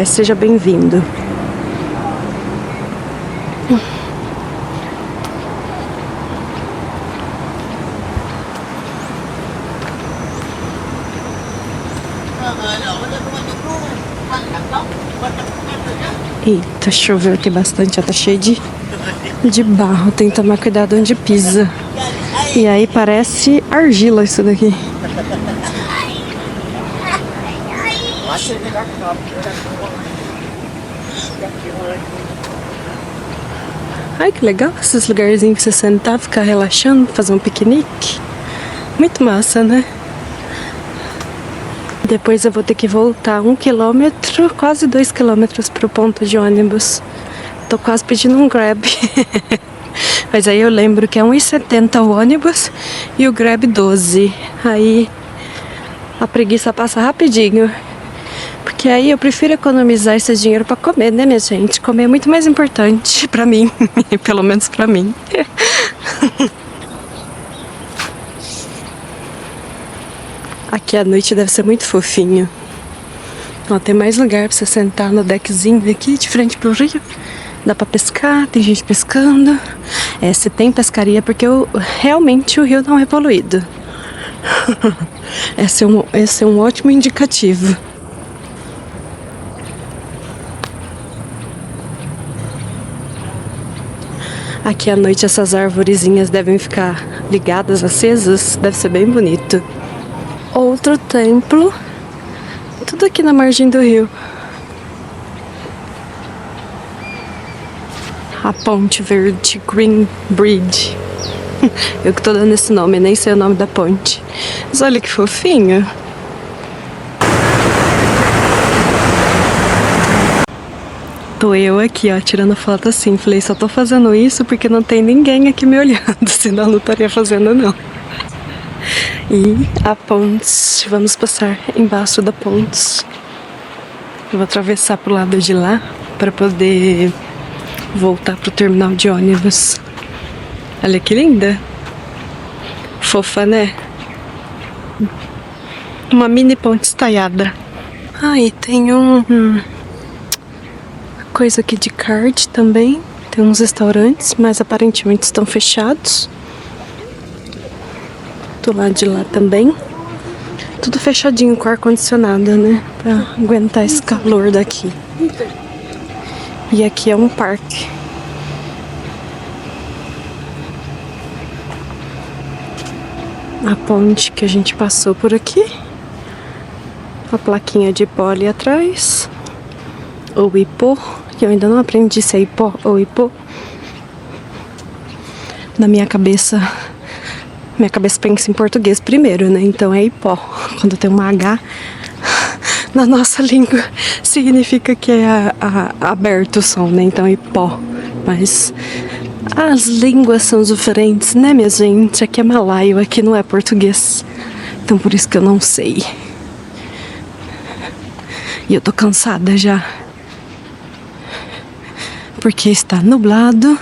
seja bem-vindo. Eita, choveu aqui bastante, ó, tá cheio de barro. Tem que tomar cuidado onde pisa. E aí parece argila isso daqui. Ai, que legal esses lugarzinhos pra você sentar, ficar relaxando, fazer um piquenique. Muito massa, né? Depois eu vou ter que voltar 1 quilômetro, quase 2 quilômetros pro ponto de ônibus. Tô quase pedindo um Grab. Mas aí eu lembro que é 1,70 o ônibus e o Grab 12. Aí a preguiça passa rapidinho. Porque aí eu prefiro economizar esse dinheiro pra comer, né, minha gente? Comer é muito mais importante pra mim. Pelo menos pra mim. Aqui à noite deve ser muito fofinho. Ó, tem mais lugar pra você sentar no deckzinho aqui, de frente pro rio. Dá pra pescar, tem gente pescando. Se tem pescaria, porque realmente o rio não é poluído. Esse é um ótimo indicativo. Aqui à noite essas arvorezinhas devem ficar ligadas, acesas. Deve ser bem bonito. Outro templo. Tudo aqui na margem do rio. A Ponte Verde Green Bridge. Eu que tô dando esse nome, nem sei o nome da ponte. Mas olha que fofinho. Tô eu aqui, ó, tirando foto assim. Falei, só tô fazendo isso porque não tem ninguém aqui me olhando. Senão eu não estaria fazendo, não. E a ponte, vamos passar embaixo da ponte. Eu vou atravessar pro lado de lá para poder voltar pro terminal de ônibus. Olha que linda. Fofa, né? Uma mini ponte estaiada. E tem coisa aqui de card também. Tem uns restaurantes, mas aparentemente estão fechados. Do lado de lá também. Tudo fechadinho com ar-condicionado, né? Pra aguentar esse calor daqui. E aqui é um parque. A ponte que a gente passou por aqui. A plaquinha de pó ali atrás. O Ipô, que eu ainda não aprendi se é Ipó ou Ipô. Na minha cabeça pensa em português primeiro, né? Então é Ipó. Quando tem uma H na nossa língua, significa que é aberto o som, né? Então é Ipó. Mas as línguas são diferentes, né, minha gente? Aqui é malaio, aqui não é português. Então por isso que eu não sei. E eu tô cansada já. Porque está nublado,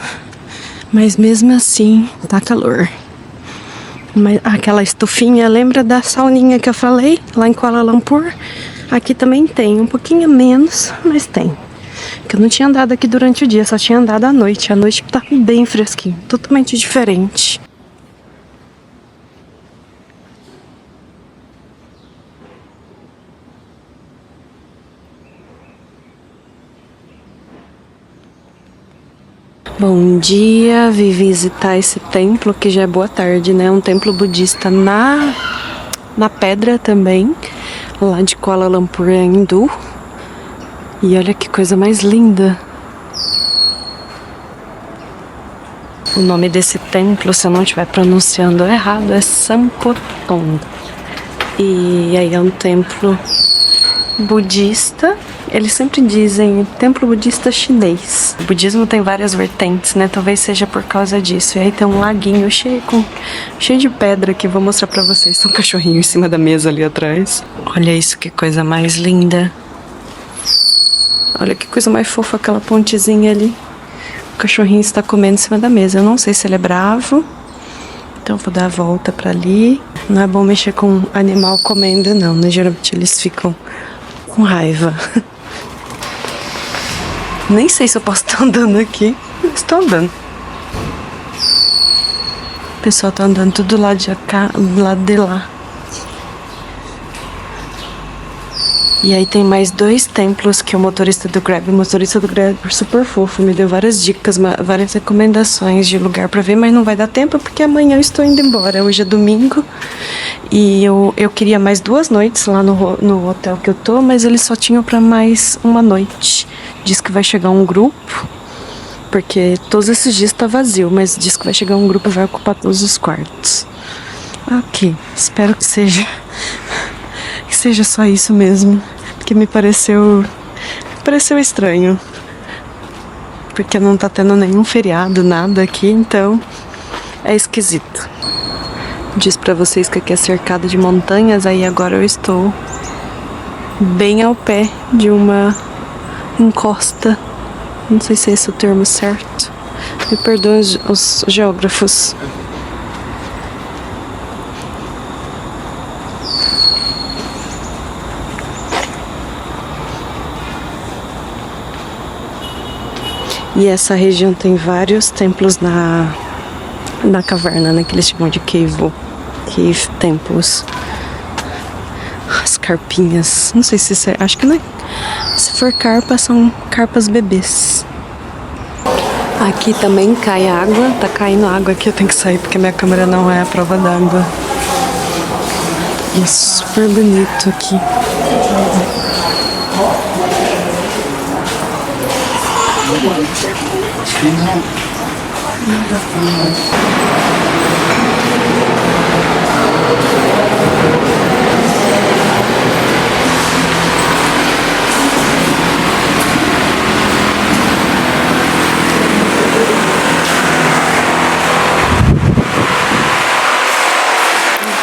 mas mesmo assim tá calor. Mas aquela estufinha, lembra da sauninha que eu falei lá em Kuala Lumpur? Aqui também tem, um pouquinho menos, mas tem. Porque eu não tinha andado aqui durante o dia, só tinha andado à noite. À noite tá bem fresquinho, totalmente diferente. Bom dia, vim visitar esse templo que já é boa tarde, né? Um templo budista na pedra também, lá de Kuala Lumpur, hindu. E olha que coisa mais linda. O nome desse templo, se eu não estiver pronunciando errado, é Sampotong. E aí é um templo budista. Eles sempre dizem templo budista chinês. O budismo tem várias vertentes, né? Talvez seja por causa disso. E aí tem um laguinho cheio de pedra que eu vou mostrar pra vocês. Tem um cachorrinho em cima da mesa ali atrás. Olha isso, que coisa mais linda. Olha que coisa mais fofa aquela pontezinha ali. O cachorrinho está comendo em cima da mesa. Eu não sei se ele é bravo. Então eu vou dar a volta pra ali. Não é bom mexer com animal comendo, não, né? Geralmente eles ficam com raiva. Nem sei se eu posso estar andando aqui. Estou andando. O pessoal tá andando tudo lá de cá, do lado de lá. E aí tem mais 2 templos que o motorista do Grab é super fofo, me deu várias dicas, várias recomendações de lugar pra ver, mas não vai dar tempo porque amanhã eu estou indo embora. Hoje é domingo e eu queria mais 2 noites lá no hotel que eu tô, mas eles só tinham pra mais uma noite. Diz que vai chegar um grupo, porque todos esses dias tá vazio, mas diz que vai chegar um grupo e vai ocupar todos os quartos. Ok, espero que seja só isso mesmo, porque me pareceu estranho, porque não tá tendo nenhum feriado, nada aqui, então é esquisito. Diz pra vocês que aqui é cercado de montanhas, aí agora eu estou bem ao pé de uma encosta, não sei se é esse o termo certo, me perdoem os geógrafos. E essa região tem vários templos na caverna, né? Que eles chamam de cave templos. As carpinhas. Não sei se isso é... Acho que não é... Se for carpa, são carpas bebês. Aqui também cai água. Tá caindo água aqui. Eu tenho que sair porque minha câmera não é a prova d'água. E é super bonito aqui.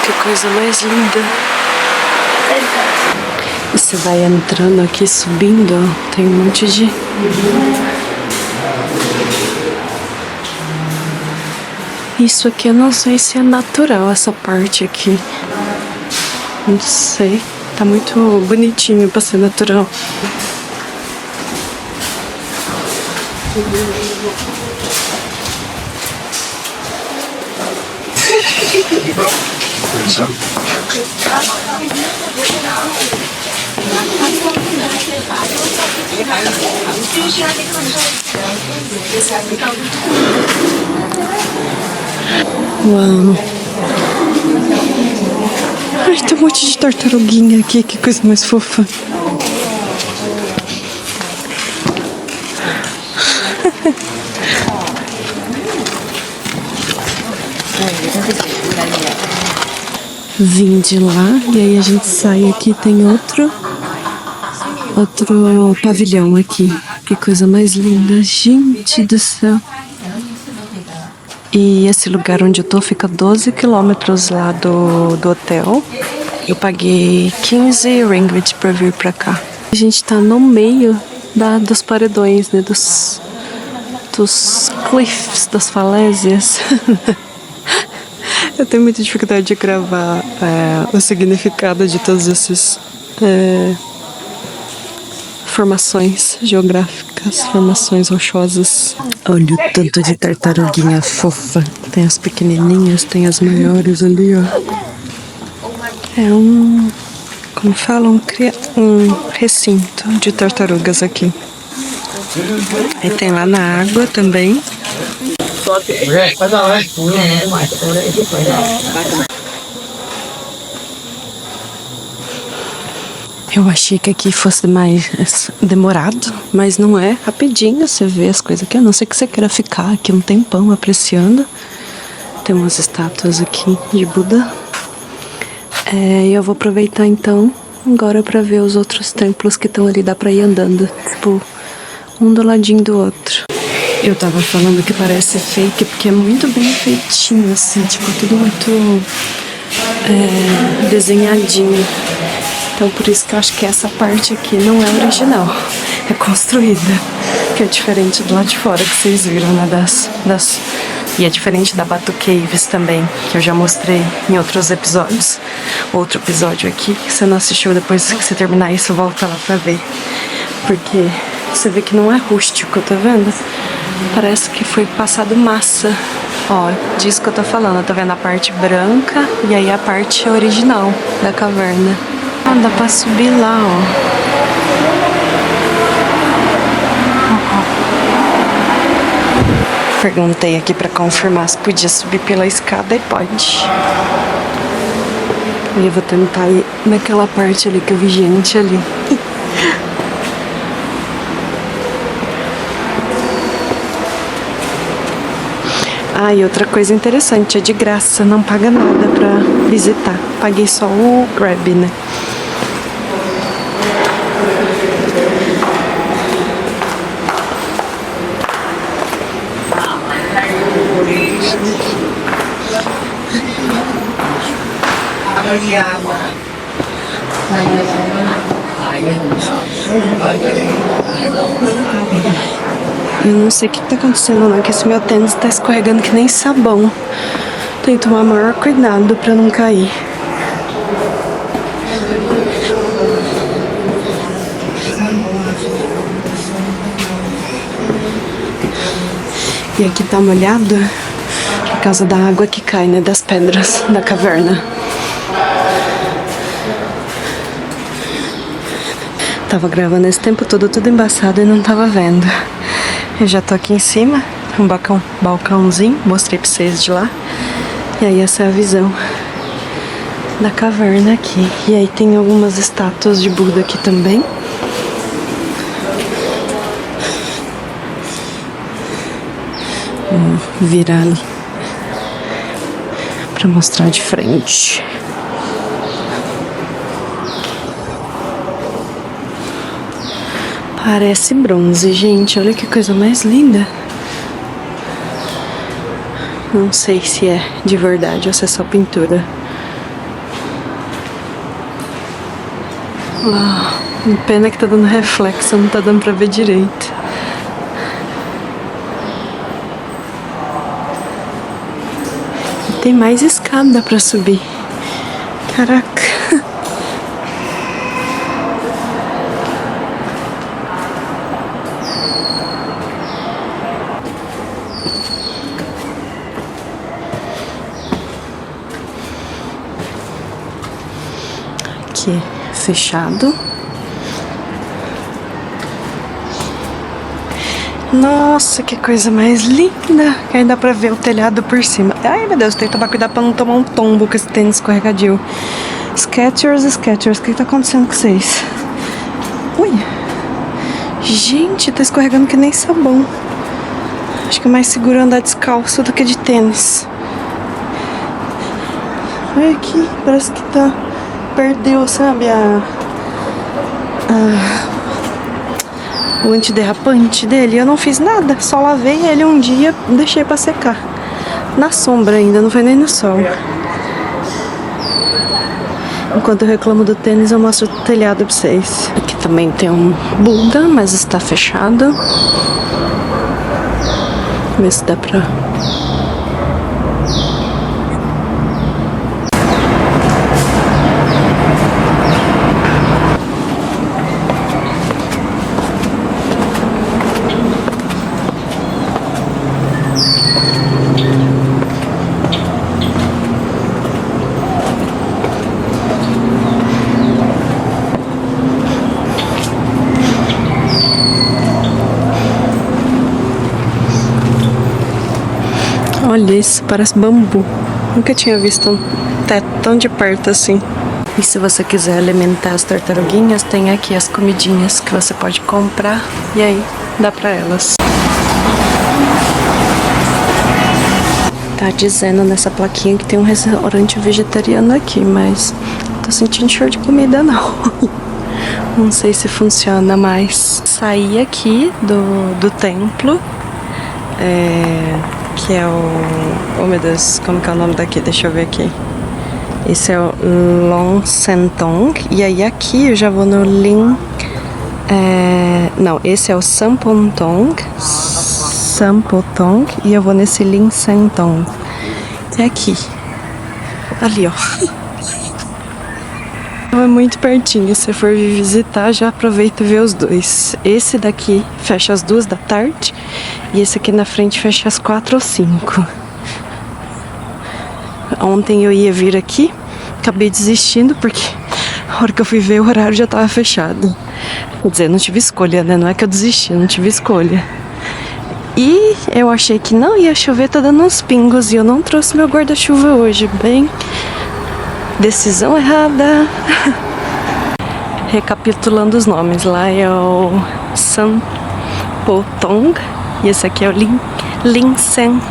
Que coisa mais linda. E você vai entrando aqui, subindo, ó, tem um monte de... Isso aqui eu não sei se é natural, essa parte aqui. Não sei. Tá muito bonitinho pra ser natural. Uau! Ai, tem um monte de tartaruguinha aqui, que coisa mais fofa. Vim de lá e aí a gente sai aqui, tem outro pavilhão aqui. Que coisa mais linda, gente do céu. E esse lugar onde eu tô fica 12 quilômetros lá do hotel. Eu paguei 15 ringgit pra vir pra cá. A gente tá no meio dos paredões, né? Dos cliffs, das falésias. Eu tenho muita dificuldade de gravar o significado de todas essas formações geográficas, formações rochosas. Olha o tanto de tartaruguinha fofa. Tem as pequenininhas, tem as maiores ali, ó. É como falam, um recinto de tartarugas aqui. E tem lá na água também. Eu achei que aqui fosse mais demorado, mas não é. Rapidinho você vê as coisas aqui. A não ser que você queira ficar aqui um tempão apreciando. Tem umas estátuas aqui de Buda. E eu vou aproveitar então agora pra ver os outros templos que estão ali. Dá pra ir andando, tipo, um do ladinho do outro. Eu tava falando que parece fake porque é muito bem feitinho, assim, tipo, tudo muito desenhadinho. Então por isso que eu acho que essa parte aqui não é original, é construída, que é diferente do lado de fora que vocês viram, né, e é diferente da Batu Caves também, que eu já mostrei em outros episódios. Outro episódio aqui, que você não assistiu, depois que você terminar isso, volta lá pra ver. Porque você vê que não é rústico, tá vendo? Parece que foi passado massa. Ó, disso que eu tô falando, tá vendo a parte branca e aí a parte original da caverna. Ah, dá pra subir lá, ó. Perguntei aqui pra confirmar se podia subir pela escada e pode. E eu vou tentar ir naquela parte ali que eu vi gente ali. Ah, e outra coisa interessante, é de graça, não paga nada pra visitar. Paguei só o Grab, né? Eu não sei o que tá acontecendo não, que esse meu tênis tá escorregando que nem sabão. Tem que tomar maior cuidado pra não cair. E aqui tá molhado por causa da água que cai, né, das pedras da caverna. Tava gravando esse tempo todo tudo embaçado e não tava vendo. Eu já tô aqui em cima, um balcãozinho, mostrei pra vocês de lá. E aí essa é a visão da caverna aqui. E aí tem algumas estátuas de Buda aqui também. Vou virar ali pra mostrar de frente. Parece bronze, gente. Olha que coisa mais linda. Não sei se é de verdade ou se é só pintura. Pena que tá dando reflexo, não tá dando pra ver direito. E tem mais escada pra subir. Caraca. fechado. Nossa, que coisa mais linda. Que aí dá pra ver o telhado por cima. Ai, meu Deus, tem que tomar cuidado pra não tomar um tombo com esse tênis escorregadio. Skechers, Skechers, o que tá acontecendo com vocês? Ui. Gente, tá escorregando que nem sabão. Acho que é mais seguro andar descalço do que de tênis. Olha aqui, parece que tá... Perdeu, sabe, o antiderrapante dele. Eu não fiz nada, só lavei ele um dia e deixei pra secar. Na sombra ainda, não foi nem no sol. Enquanto eu reclamo do tênis, eu mostro o telhado pra vocês. Aqui também tem um Buda, mas está fechado. Ver se dá pra... Olha isso, parece bambu. Nunca tinha visto um teto tão de perto assim. E se você quiser alimentar as tartaruguinhas, tem aqui as comidinhas que você pode comprar e aí dá pra elas. Tá dizendo nessa plaquinha que tem um restaurante vegetariano aqui, mas não tô sentindo cheiro de comida não. Não sei se funciona mais. Saí aqui do templo. Que é o... Oh meu Deus, como que é o nome daqui? Deixa eu ver aqui. Esse é o Long Sentong. E aí aqui eu já vou no Ling... Não, esse é o Sampotong. E eu vou nesse Ling Sentong. É aqui. Ali, ó. É muito pertinho. Se for visitar, já aproveita e vê os dois. Esse daqui fecha às 2 da tarde. E esse aqui na frente fecha às 4 ou 5. Ontem eu ia vir aqui, acabei desistindo porque a hora que eu fui ver o horário já tava fechado. Quer dizer, não tive escolha, né? Não é que eu desisti, não tive escolha. E eu achei que não ia chover, tá dando uns pingos. E eu não trouxe meu guarda-chuva hoje. Bem, decisão errada. Recapitulando os nomes, lá é o Sampotong. E esse aqui é o Ling Sentong.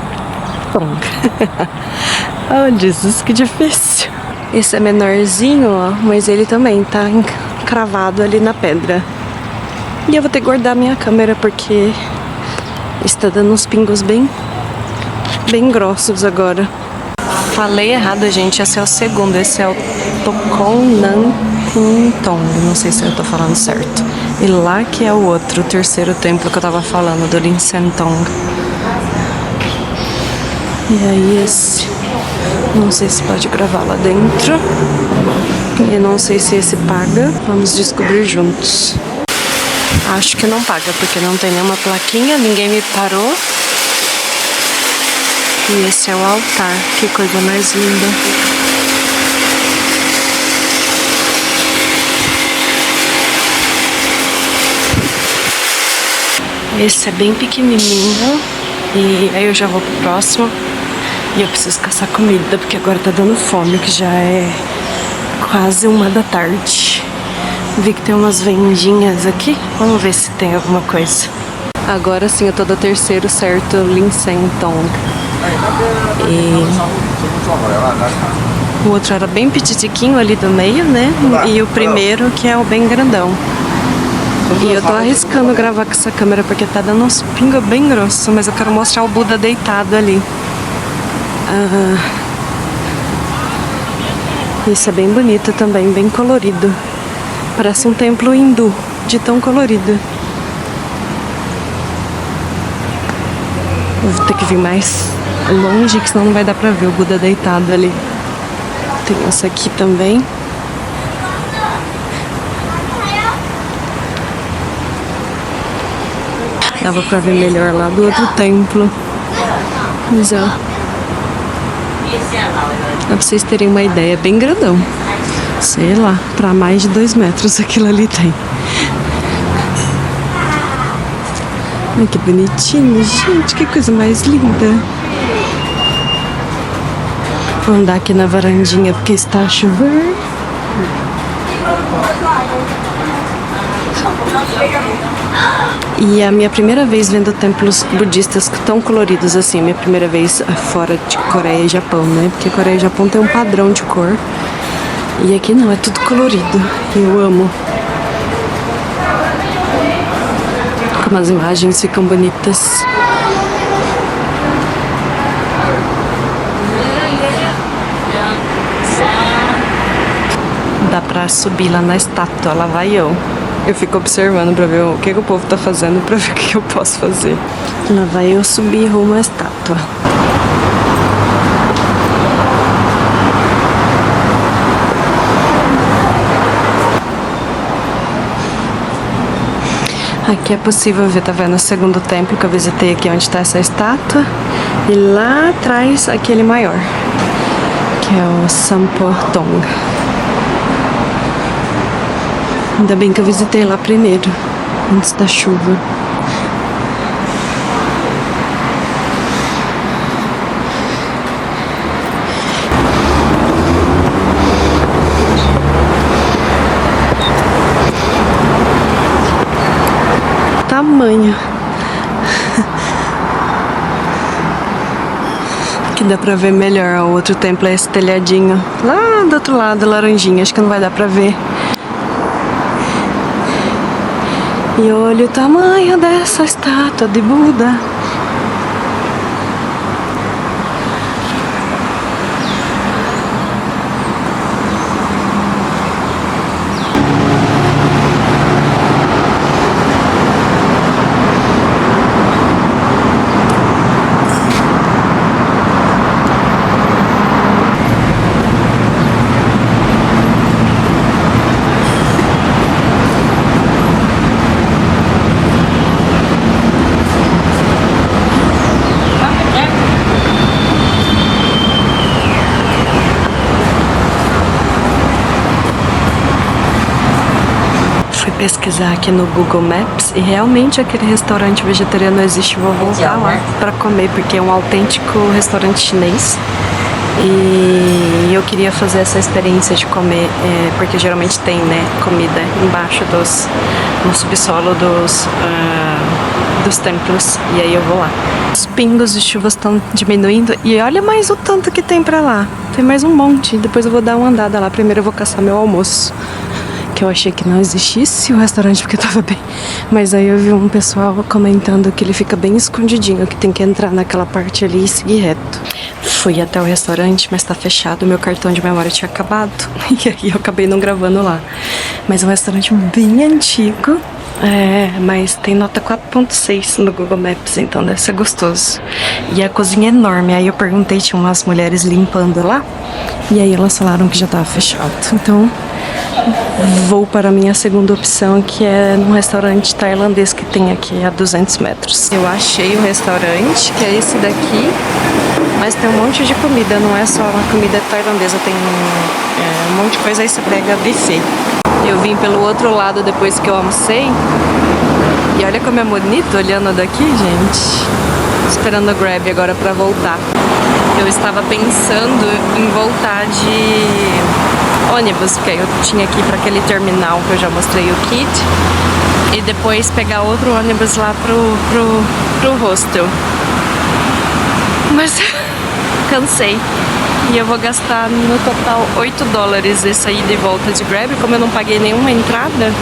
Oh, Jesus, que difícil. Esse é menorzinho, ó, mas ele também tá encravado ali na pedra. E eu vou ter que guardar minha câmera porque está dando uns pingos bem grossos agora. Falei errado, gente. Esse é o segundo. Esse é o Tokonnankung-tong. Não sei se eu tô falando certo. E lá que é o outro, o terceiro templo que eu tava falando, do Ling Sentong. E aí esse... Não sei se pode gravar lá dentro. E não sei se esse paga. Vamos descobrir juntos. Acho que não paga, porque não tem nenhuma plaquinha, ninguém me parou. E esse é o altar. Que coisa mais linda. Esse é bem pequenininho. E aí eu já vou pro próximo. E eu preciso caçar comida, porque agora tá dando fome, que já é quase 1 da tarde. Vi que tem umas vendinhas aqui. Vamos ver se tem alguma coisa. Agora sim eu tô do terceiro certo, Ling Sentong. E o outro era bem petitiquinho ali do meio, né? E o primeiro que é o bem grandão. E eu tô arriscando gravar com essa câmera porque tá dando uns pingos bem grossos, mas eu quero mostrar o Buda deitado ali. Isso é bem bonito também, bem colorido. Parece um templo hindu, de tão colorido. Eu vou ter que vir mais longe, que senão não vai dar pra ver o Buda deitado ali. Tem essa aqui também. Dava pra ver melhor lá do outro templo. Mas ó, pra vocês terem uma ideia, é bem grandão. Sei lá, pra mais de 2 metros aquilo ali tem. Ai, que bonitinho, gente, que coisa mais linda. Vou andar aqui na varandinha porque está a chover. E é a minha primeira vez vendo templos budistas tão coloridos assim. Minha primeira vez fora de Coreia e Japão, né? Porque Coreia e Japão tem um padrão de cor. E aqui não, é tudo colorido. Eu amo. Como as imagens ficam bonitas. Dá pra subir lá na estátua, lá vai eu. Eu fico observando pra ver o que o povo tá fazendo, pra ver o que eu posso fazer. Lá vai eu subir rumo à estátua. Aqui é possível ver, tá vendo? O segundo templo que eu visitei aqui, onde tá essa estátua. E lá atrás, aquele maior, que é o Sampo Tong. Ainda bem que eu visitei lá primeiro, antes da chuva. Tamanho. Aqui dá pra ver melhor. O outro templo é esse telhadinho. Lá do outro lado, laranjinha. Acho que não vai dar pra ver. E olha o tamanho dessa estátua de Buda. Fui pesquisar aqui no Google Maps e realmente aquele restaurante vegetariano existe. Vou voltar lá para comer porque é um autêntico restaurante chinês. E eu queria fazer essa experiência de comer, porque geralmente tem, né, comida embaixo no subsolo dos templos. E aí eu vou lá. Os pingos de chuva estão diminuindo e olha mais o tanto que tem pra lá. Tem mais um monte. Depois eu vou dar uma andada lá. Primeiro eu vou caçar meu almoço, que eu achei que não existisse o restaurante porque tava bem. Mas aí eu vi um pessoal comentando que ele fica bem escondidinho, que tem que entrar naquela parte ali e seguir reto. Fui até o restaurante, mas tá fechado, meu cartão de memória tinha acabado. E aí eu acabei não gravando lá. Mas é um restaurante bem antigo. Mas tem nota 4.6 no Google Maps, então deve ser gostoso. E a cozinha é enorme. Aí eu perguntei, tinha umas mulheres limpando lá. E aí elas falaram que já tava fechado. Então vou para a minha segunda opção, que é num restaurante tailandês que tem aqui a 200 metros. Eu achei o restaurante, que é esse daqui, mas tem um monte de comida, não é só uma comida tailandesa, tem um monte de coisa, aí você pega buffet. Eu vim pelo outro lado depois que eu almocei, e olha como é bonito olhando daqui, gente. Esperando o Grab agora para voltar. Eu estava pensando em voltar de ônibus, porque eu tinha que ir para aquele terminal que eu já mostrei o kit e depois pegar outro ônibus lá pro hostel. Mas cansei e eu vou gastar no total $8 essa ida e volta de Grab. Como eu não paguei nenhuma entrada,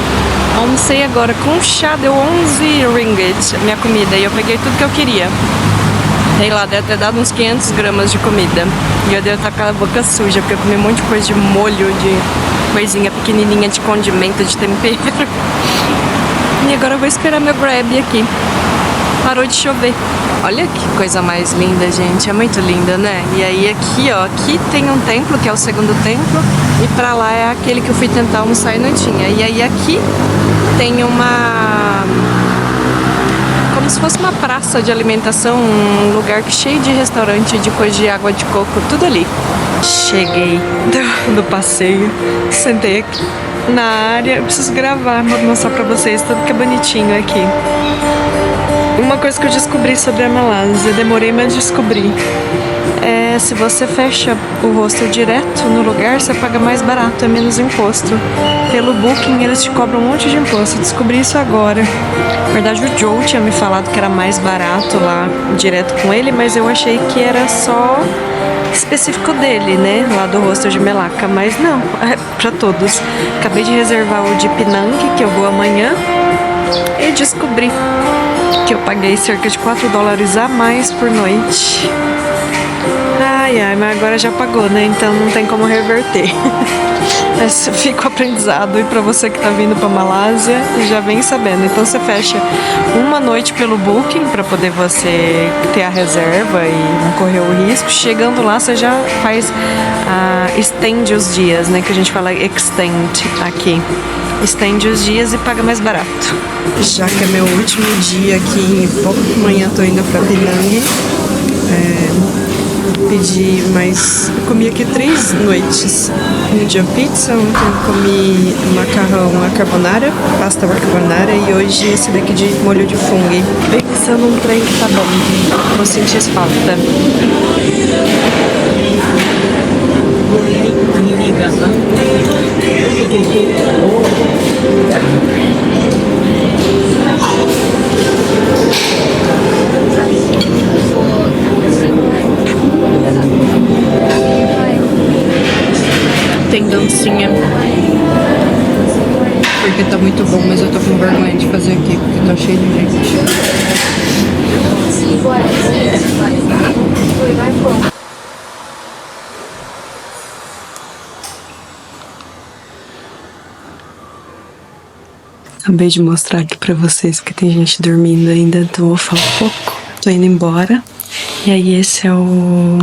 almocei agora com chá, deu 11 ringgit a minha comida e eu peguei tudo que eu queria. Sei lá, deve ter dado uns 500 gramas de comida. E eu devo estar com a boca suja, porque eu comi um monte de coisa de molho, de coisinha pequenininha, de condimento, de tempero. E agora eu vou esperar meu Grab aqui. Parou de chover. Olha que coisa mais linda, gente. É muito linda, né? E aí aqui, ó, aqui tem um templo, que é o segundo templo. E pra lá é aquele que eu fui tentar almoçar e não tinha. E aí aqui tem uma... como como se fosse uma praça de alimentação, um lugar cheio de restaurante, de coisa de água de coco, tudo ali. Cheguei do passeio, sentei aqui na área, eu preciso gravar, vou mostrar pra vocês tudo que é bonitinho aqui. Uma coisa que eu descobri sobre a Malásia, demorei, mas descobri. Se você fecha o hostel direto no lugar, você paga mais barato, é menos imposto. Pelo Booking, eles te cobram um monte de imposto. Eu descobri isso agora. Na verdade, o Joe tinha me falado que era mais barato lá, direto com ele, mas eu achei que era só específico dele, né? Lá do hostel de Melaka. Mas não, é pra todos. Acabei de reservar o de Penang, que eu vou amanhã, e descobri que eu paguei cerca de $4 a mais por noite. Ai, mas agora já pagou, né? Então não tem como reverter. Mas fica o aprendizado. E pra você que tá vindo pra Malásia, já vem sabendo. Então você fecha uma noite pelo Booking pra poder você ter a reserva e não correr o risco. Chegando lá, você já faz estende os dias, né? Que a gente fala extend aqui. Estende os dias e paga mais barato. Já que é meu último dia aqui em Ipoh, amanhã tô indo pra Penang. Pedi mais... Eu comi aqui 3 noites. Um dia pizza, ontem eu comi macarrão à carbonara, pasta à carbonara, e hoje esse daqui de molho de fungo. Pensando num trem que tá bom. Vou sentir falta. Tem dancinha. Porque tá muito bom, mas eu tô com vergonha de fazer aqui, porque tá cheio de gente. Acabei de mostrar aqui pra vocês, porque tem gente dormindo ainda, então vou falar um pouco. Tô indo embora. E aí esse é o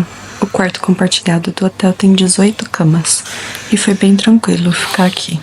quarto compartilhado do hotel, tem 18 camas. E foi bem tranquilo ficar aqui.